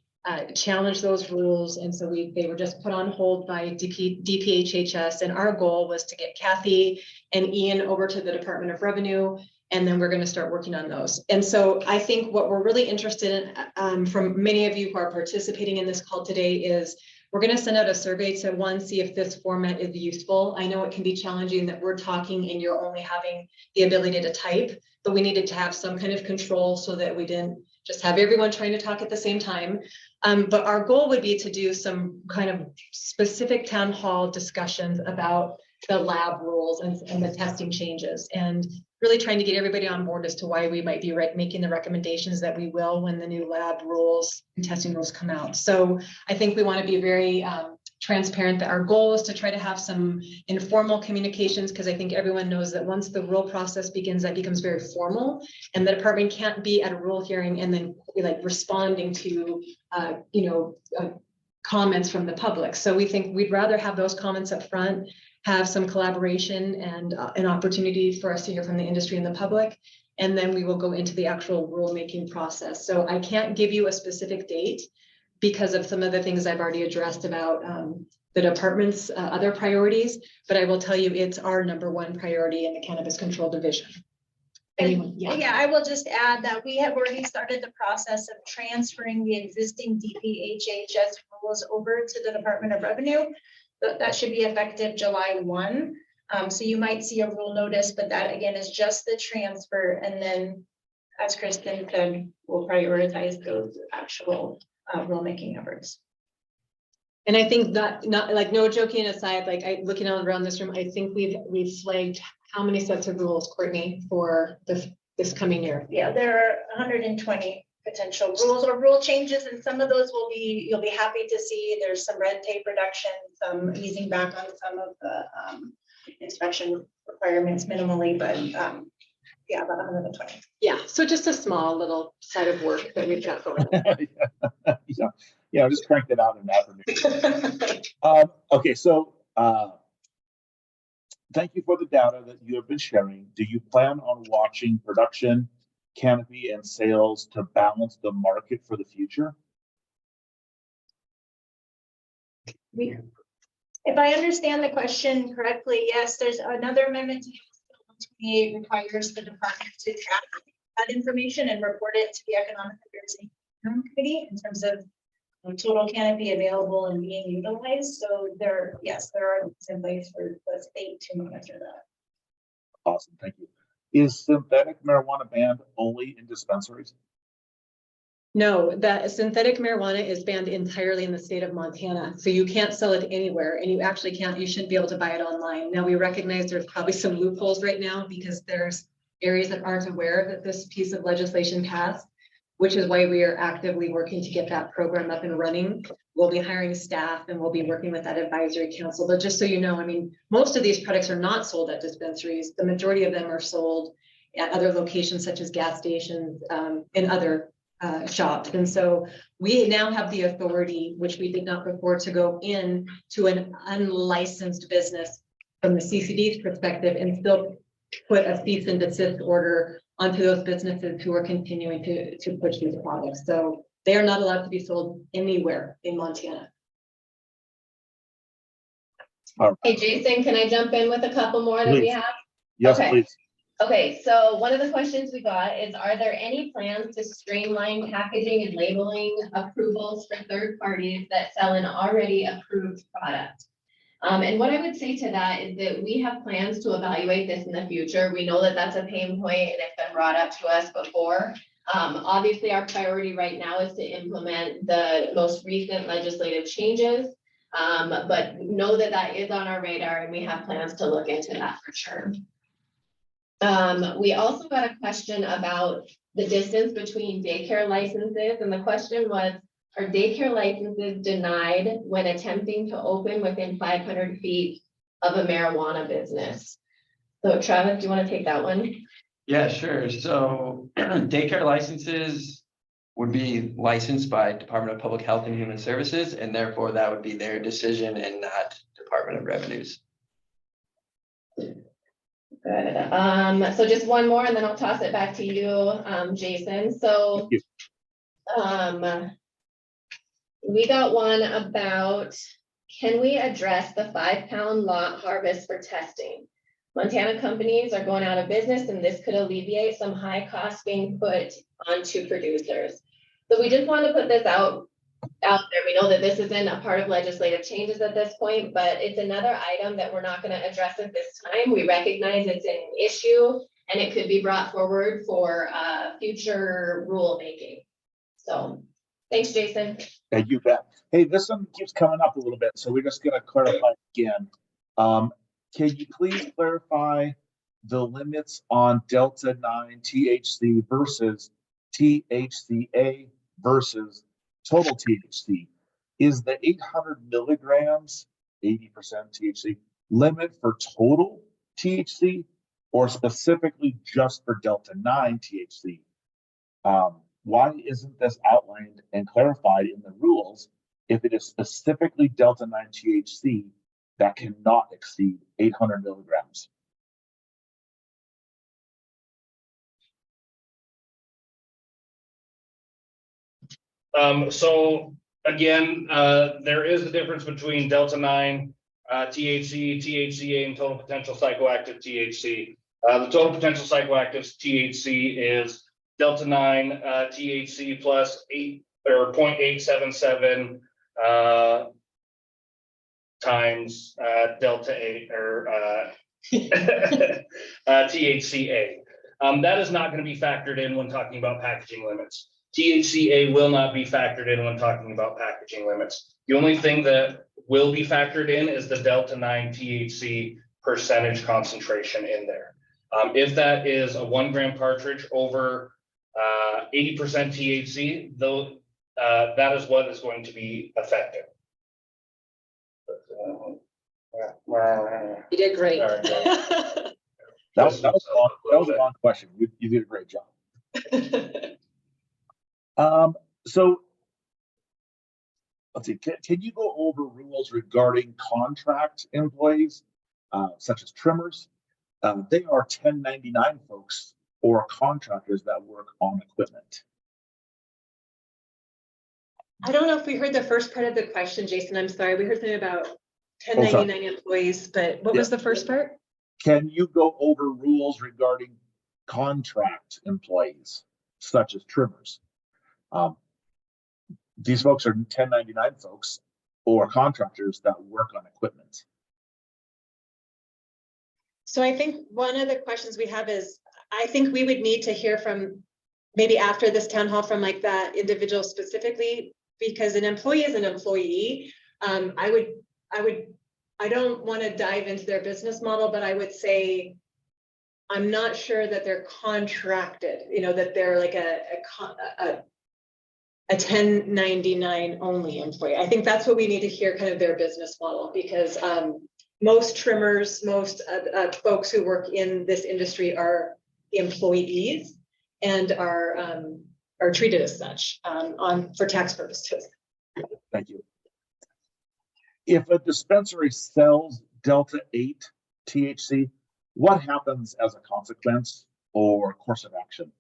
challenged those rules, and so they were just put on hold by DPHHS. And our goal was to get Kathy and Ian over to the Department of Revenue, and then we're going to start working on those. And so I think what we're really interested in from many of you who are participating in this call today is, we're going to send out a survey to see if this format is useful. I know it can be challenging that we're talking and you're only having the ability to type, but we needed to have some kind of control so that we didn't just have everyone trying to talk at the same time. But our goal would be to do some kind of specific town hall discussions about the lab rules and the testing changes, and really trying to get everybody on board as to why we might be making the recommendations that we will when the new lab rules and testing rules come out. So I think we want to be very transparent that our goal is to try to have some informal communications, because I think everyone knows that once the rule process begins, that becomes very formal, and the department can't be at a rule hearing and then responding to comments from the public. So we think we'd rather have those comments up front, have some collaboration and an opportunity for us to hear from the industry and the public, and then we will go into the actual rulemaking process. So I can't give you a specific date because of some of the things I've already addressed about the department's other priorities, but I will tell you it's our #1 priority in the Cannabis Control Division. Anyone? Yeah, I will just add that we have already started the process of transferring the existing DPHHS rules over to the Department of Revenue. That should be effective July 1. So you might see a rule notice, but that again is just the transfer. And then, as Kristen said, we'll prioritize those actual rulemaking efforts. And I think that, no joking aside, looking around this room, I think we've flagged how many sets of rules, Courtney, for the this coming year. Yeah, there are 120 potential rules or rule changes, and some of those you'll be happy to see. There's some red tape reduction, some easing back on some of the inspection requirements minimally, but yeah, about 120. Yeah, so just a small little set of work that we've got going. Yeah, just crank it out in that. Okay, so thank you for the data that you have been sharing. Do you plan on watching production, canopy, and sales to balance the market for the future? If I understand the question correctly, yes, there's another amendment to House Bill 128 requires the department to track that information and report it to the Economic Affairs and Income Committee in terms of total canopy available and being utilized. So yes, there are things in place for the state to monitor that. Awesome, thank you. Is synthetic marijuana banned only in dispensaries? No, that synthetic marijuana is banned entirely in the state of Montana. So you can't sell it anywhere, and you actually you shouldn't be able to buy it online. Now, we recognize there's probably some loopholes right now because there's areas that aren't aware that this piece of legislation passed, which is why we are actively working to get that program up and running. We'll be hiring staff and we'll be working with that advisory council. But just so you know, I mean, most of these products are not sold at dispensaries. The majority of them are sold at other locations such as gas stations and other shops. And so we now have the authority, which we did not before, to go in to an unlicensed business from the CCD's perspective and still put a cease and desist order onto those businesses who are continuing to push these products. So they are not allowed to be sold anywhere in Montana. Hey, Jason, can I jump in with a couple more that we Please. have? Yes, Okay. please. Okay, so one of the questions we got is, are there any plans to streamline packaging and labeling approvals for third parties that sell an already approved product? And what I would say to that is that we have plans to evaluate this in the future. We know that that's a pain point and it's been brought up to us before. Obviously, our priority right now is to implement the most recent legislative changes. But know that that is on our radar and we have plans to look into that for sure. We also got a question about the distance between daycare licenses, and the question was, are daycare licenses denied when attempting to open within 500 feet of a marijuana business? So Travis, do you want to take that one? Yeah, sure. So daycare licenses would be licensed by Department of Public Health and Human Services, and therefore that would be their decision and not Department of Revenues. Good. So just one more and then I'll toss it back to you, Jason. So we got one about, can we address the 5-pound lot harvest for testing? Montana companies are going out of business and this could alleviate some high costs being put onto producers. So we just want to put this out there. We know that this isn't a part of legislative changes at this point, but it's another item that we're not going to address at this time. We recognize it's an issue and it could be brought forward for future rulemaking. So thanks, Jason. Yeah, you bet. Hey, this one keeps coming up a little bit, so we're just going to clarify again. Can you please clarify the limits on Delta 9 THC versus THCA versus total THC? Is the 800 milligrams, 80% THC, limit for total THC or specifically just for Delta 9 THC? Why isn't this outlined and clarified in the rules if it is specifically Delta 9 THC that cannot exceed 800 milligrams? So again, there is a difference between Delta 9 THC, THCA, and total potential psychoactive THC. The total potential psychoactive THC is Delta 9 THC plus 8 or 0.877 times Delta 8 or THCA. That is not going to be factored in when talking about packaging limits. THCA will not be factored in when talking about packaging limits. The only thing that will be factored in is the Delta 9 THC percentage concentration in there. If that is a 1 gram cartridge over 80% THC, though, that is what is going to be affected. You did great. Sorry, That was a long question. You did a great job. So let's see, can you go over rules regarding contract employees, such as trimmers? They are 1099 folks or contractors that work on equipment. I don't know if we heard the first part of the question, Jason. I'm sorry. We heard something about 1099 employees, but what was the first part? Can you go over rules regarding contract employees, such as trimmers? These folks are 1099 folks or contractors that work on equipment. So I think one of the questions we have is, I think we would need to hear from, maybe after this town hall, from like that individual specifically, because an employee is an employee. I don't want to dive into their business model, but I would say I'm not sure that they're contracted, that they're like a 1099 only employee. I think that's what we need to hear, kind of their business model, because most trimmers, most folks who work in this industry are employees and are treated as such for tax purposes. Thank you. If a dispensary sells Delta 8 THC, what happens as a consequence or course of action?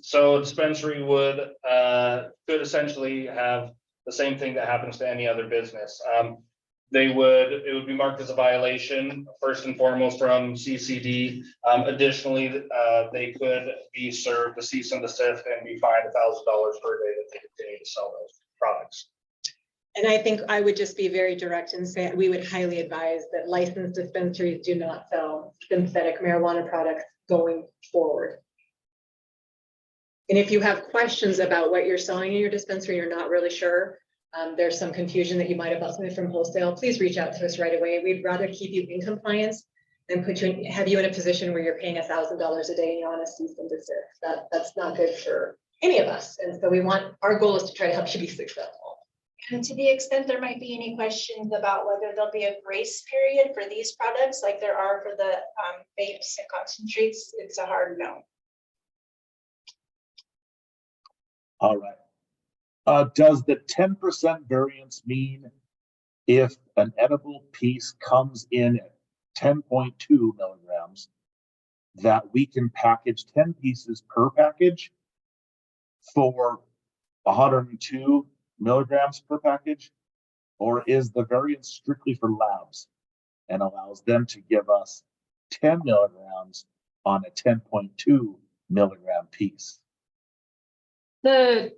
So a dispensary could essentially have the same thing that happens to any other business. It would be marked as a violation, first and foremost, from CCD. Additionally, they could be served a cease and desist and be fined $1,000 per day that they continue to sell those products. And I think I would just be very direct and say we would highly advise that licensed dispensaries do not sell synthetic marijuana products going forward. And if you have questions about what you're selling in your dispensary, you're not really sure, there's some confusion that you might have bought something from wholesale, please reach out to us right away. We'd rather keep you in compliance than have you in a position where you're paying $1,000 a day and you're on a cease and desist. That's not good for any of us. And so our goal is to try to help you be successful. And to the extent there might be any questions about whether there'll be a grace period for these products, like there are for the vapes and concentrates, it's a hard no. All right. Does the 10% variance mean if an edible piece comes in at 10.2 milligrams, that we can package 10 pieces per package for 102 milligrams per package? Or is the variance strictly for labs and allows them to give us 10 milligrams on a 10.2 milligram piece? The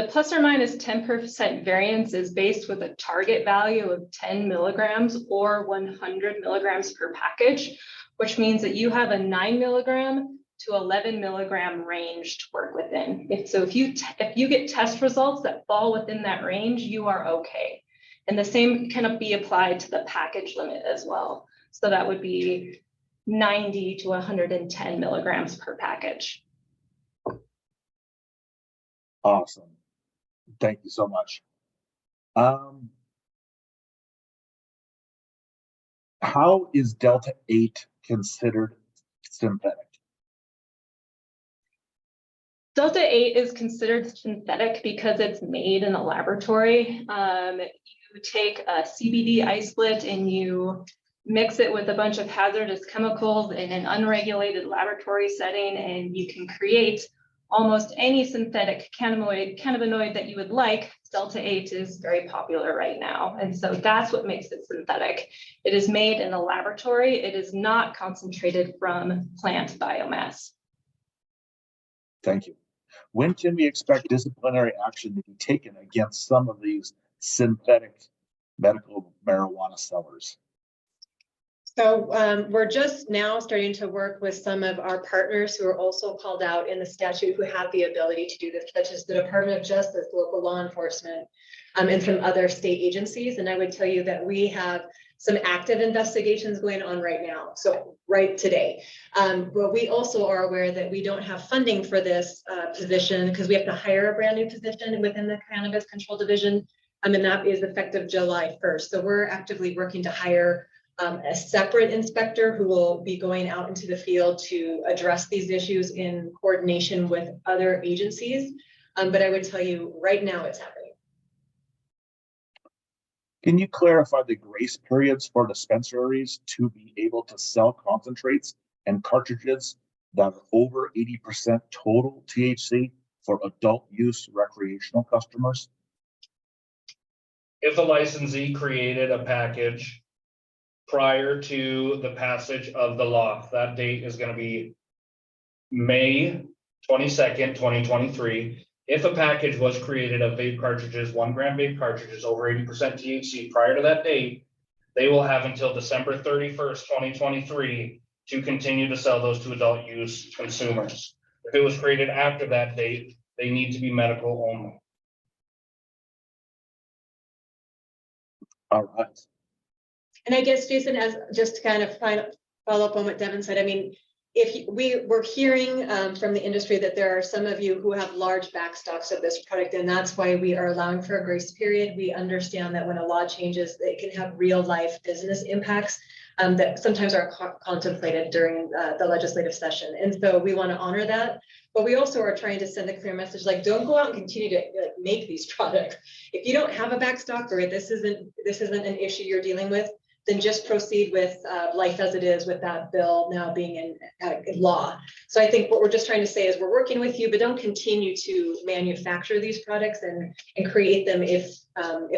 plus or minus 10% variance is based with a target value of 10 milligrams or 100 milligrams per package, which means that you have a 9 milligram to 11 milligram range to work within. If you get test results that fall within that range, you are okay. And the same can be applied to the package limit as well. So that would be 90 to 110 milligrams per package. Awesome. Thank you so much. How is Delta 8 considered synthetic? Delta 8 is considered synthetic because it's made in a laboratory. You take a CBD isolate and you mix it with a bunch of hazardous chemicals in an unregulated laboratory setting, and you can create almost any synthetic cannabinoid that you would like. Delta 8 is very popular right now. And so that's what makes it synthetic. It is made in a laboratory. It is not concentrated from plant biomass. Thank you. When can we expect disciplinary action to be taken against some of these synthetic medical marijuana sellers? So we're just now starting to work with some of our partners who are also called out in the statute who have the ability to do this, such as the Department of Justice, local law enforcement, and some other state agencies. And I would tell you that we have some active investigations going on right now, so right today. But we also are aware that we don't have funding for this position because we have to hire a brand new position within the Cannabis Control Division. And that is effective July 1st. So we're actively working to hire a separate inspector who will be going out into the field to address these issues in coordination with other agencies. But I would tell you right now it's happening. Can you clarify the grace periods for dispensaries to be able to sell concentrates and cartridges that are over 80% total THC for adult use recreational customers? If a licensee created a package prior to the passage of the law, that date is gonna be May 22nd, 2023. If a package was created of vape cartridges, 1 gram vape cartridges over 80% THC prior to that date, they will have until December 31st, 2023 to continue to sell those to adult use consumers. If it was created after that date, they need to be medical only. All right. And I guess, Jason, as just to kind of follow up on what Devin said, I mean, if we're hearing from the industry that there are some of you who have large backstocks of this product, and that's why we are allowing for a grace period. We understand that when a law changes, it can have real life business impacts that sometimes are contemplated during the legislative session. And so we want to honor that. But we also are trying to send a clear message, like, don't go out and continue to make these products. If you don't have a backstock or this isn't an issue you're dealing with, then just proceed with life as it is with that bill now being in law. So I think what we're just trying to say is we're working with you, but don't continue to manufacture these products and create them if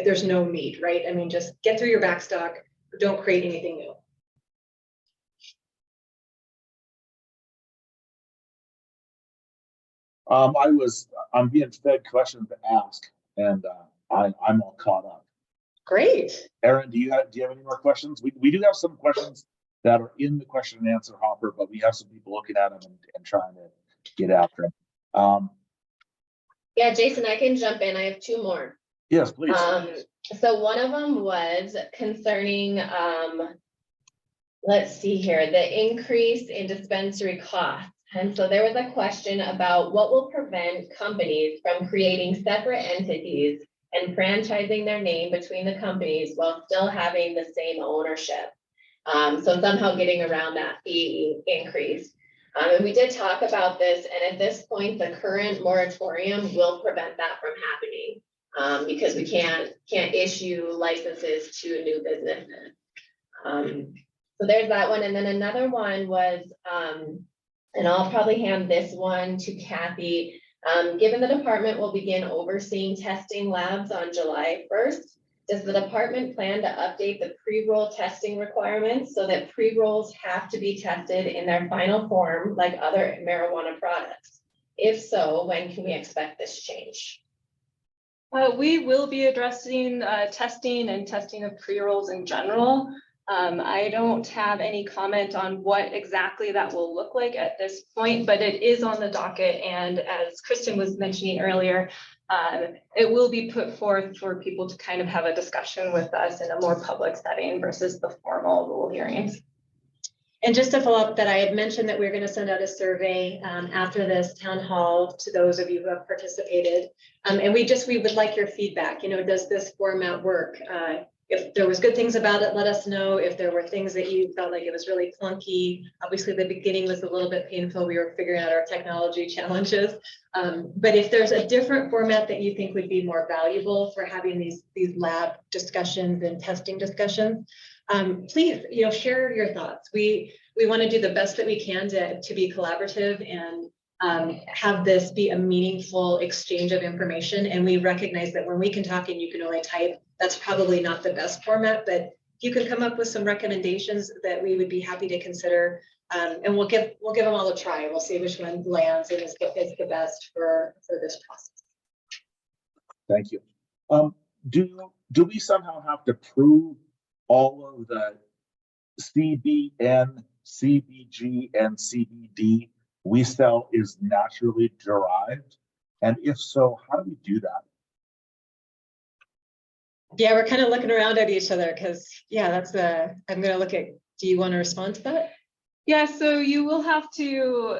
there's no need, right? I mean, just get through your backstock, but don't create anything new. I'm being fed questions to ask, and I'm all caught up. Great. Aaron, do you have any more questions? We do have some questions that are in the question and answer hopper, but we have some people looking at them and trying to get after them. Yeah, Jason, I can jump in. I have 2 more. Yes, please. So one of them was concerning, let's see here, the increase in dispensary costs. And so there was a question about what will prevent companies from creating separate entities and franchising their name between the companies while still having the same ownership. So somehow getting around that fee increase. And we did talk about this, and at this point, the current moratorium will prevent that from happening because we can't issue licenses to new businesses. So there's that one. And then another one was, and I'll probably hand this one to Kathy. Given the department will begin overseeing testing labs on July 1st, does the department plan to update the pre-roll testing requirements so that pre-rolls have to be tested in their final form like other marijuana products? If so, when can we expect this change? We will be addressing testing and testing of pre-rolls in general. I don't have any comment on what exactly that will look like at this point, but it is on the docket. And as Kristen was mentioning earlier, it will be put forth for people to kind of have a discussion with us in a more public setting versus the formal rule hearings. And just to follow up that I had mentioned that we're going to send out a survey after this town hall to those of you who have participated. And we would like your feedback. You know, does this format work? If there was good things about it, let us know. If there were things that you felt like it was really clunky, obviously the beginning was a little bit painful. We were figuring out our technology challenges. But if there's a different format that you think would be more valuable for having these lab discussions and testing discussions, please, share your thoughts. We want to do the best that we can to be collaborative and have this be a meaningful exchange of information. And we recognize that when we can talk and you can only type, that's probably not the best format, but you can come up with some recommendations that we would be happy to consider. And we'll give them all a try. We'll see which one lands and is the best for this process. Thank you. Do we somehow have to prove all of the CBN, CBG, and CBD we sell is naturally derived? And if so, how do we do that? Yeah, we're kind of looking around at each other because, yeah, I'm gonna look at, do you want to respond to that? Yeah, so you will have to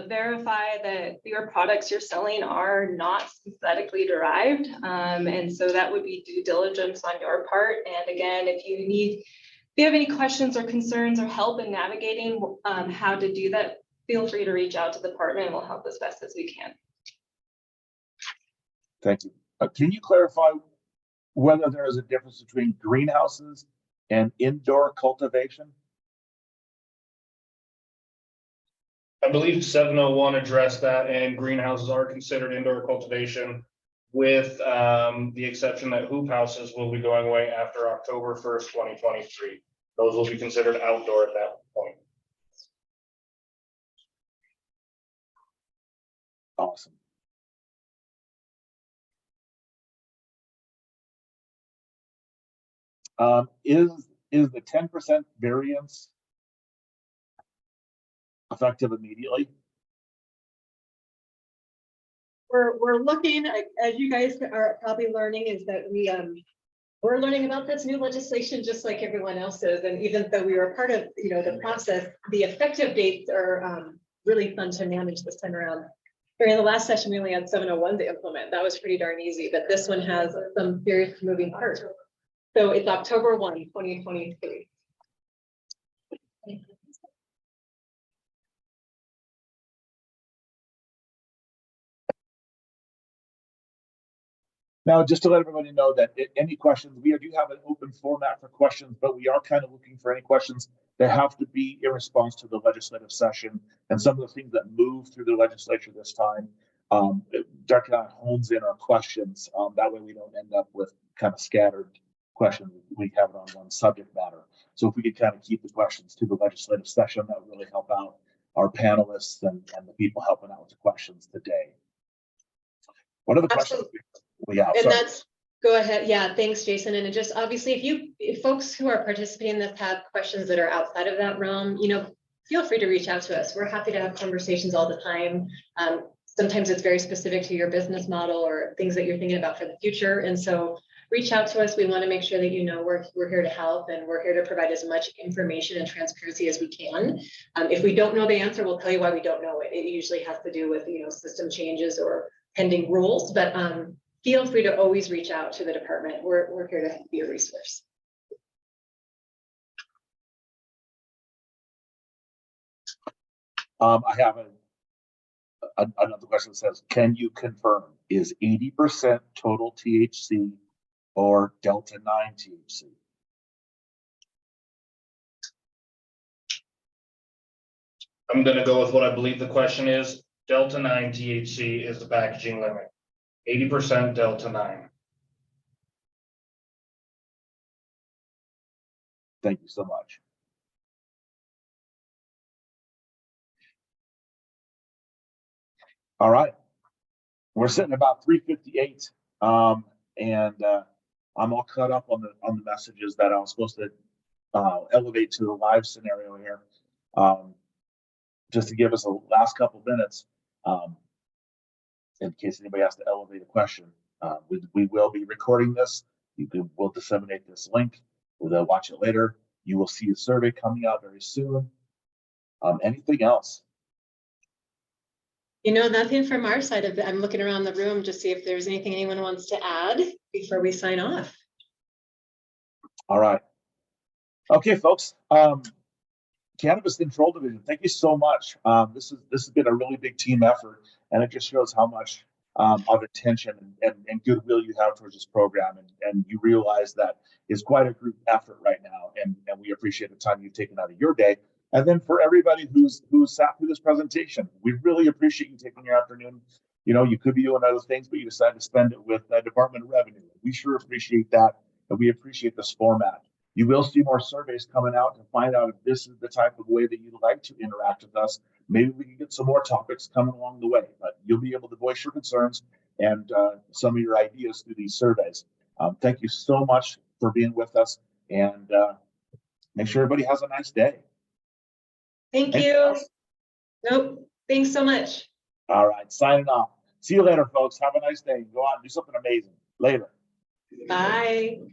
verify that your products you're selling are not synthetically derived. And so that would be due diligence on your part. And again, if you have any questions or concerns or help in navigating how to do that, feel free to reach out to the department and we'll help as best as we can. Thank you. Can you clarify whether there is a difference between greenhouses and indoor cultivation? I believe 701 addressed that, and greenhouses are considered indoor cultivation with the exception that hoop houses will be going away after October 1st, 2023. Those will be considered outdoor at that point. Awesome. Is the 10% variance effective immediately? We're looking, as you guys are probably learning, is that we're learning about this new legislation just like everyone else is. And even though we were part of, the process, the effective dates are really fun to manage this time around. During the last session, we only had 701 to implement. That was pretty darn easy, but this one has some serious moving parts. So it's October 1, 2023. Now, just to let everybody know that any questions, we do have an open format for questions, but we are kind of looking for any questions that have to be in response to the legislative session and some of the things that move through the legislature this time. Dr. Allen hones in our questions. That way we don't end up with kind of scattered questions. We have it on one subject matter. So if we could kind of keep the questions to the legislative session, that would really help out our panelists and the people helping out with the questions today. What are the questions we have? And that's, go ahead. Yeah, thanks, Jason. And it just obviously, if folks who are participating in this have questions that are outside of that realm, feel free to reach out to us. We're happy to have conversations all the time. Sometimes it's very specific to your business model or things that you're thinking about for the future. And so reach out to us. We want to make sure that we're here to help and we're here to provide as much information and transparency as we can. If we don't know the answer, we'll tell you why we don't know it. It usually has to do with system changes or pending rules, but feel free to always reach out to the department. We're here to be a resource. I have another question that says, can you confirm, is 80% total THC or Delta 9 THC? I'm going to go with what I believe the question is. Delta 9 THC is the packaging limit. 80% Delta 9. Thank you so much. All right. We're sitting about 3:58, and I'm all caught up on the messages that I was supposed to elevate to the live scenario here. Just to give us a last couple minutes, in case anybody has to elevate a question. We will be recording this. We'll disseminate this link. We'll watch it later. You will see a survey coming out very soon. Anything else? Nothing from our side of it. I'm looking around the room to see if there's anything anyone wants to add before we sign off. All right. Okay, folks. Cannabis Control Division, thank you so much. This has been a really big team effort, and it just shows how much of attention and goodwill you have towards this program, and you realize that it's quite a group effort right now, and we appreciate the time you've taken out of your day. And then for everybody who's sat through this presentation, we really appreciate you taking your afternoon. You could be doing other things, but you decided to spend it with the Department of Revenue. We sure appreciate that, and we appreciate this format. You will see more surveys coming out to find out if this is the type of way that you'd like to interact with us. Maybe we can get some more topics coming along the way, but you'll be able to voice your concerns and some of your ideas through these surveys. Thank you so much for being with us, and make sure everybody has a nice day. Thank you. Nope. Thanks so much. All right, signing off. See you later, folks. Have a nice day. Go out and do something amazing. Later. Bye.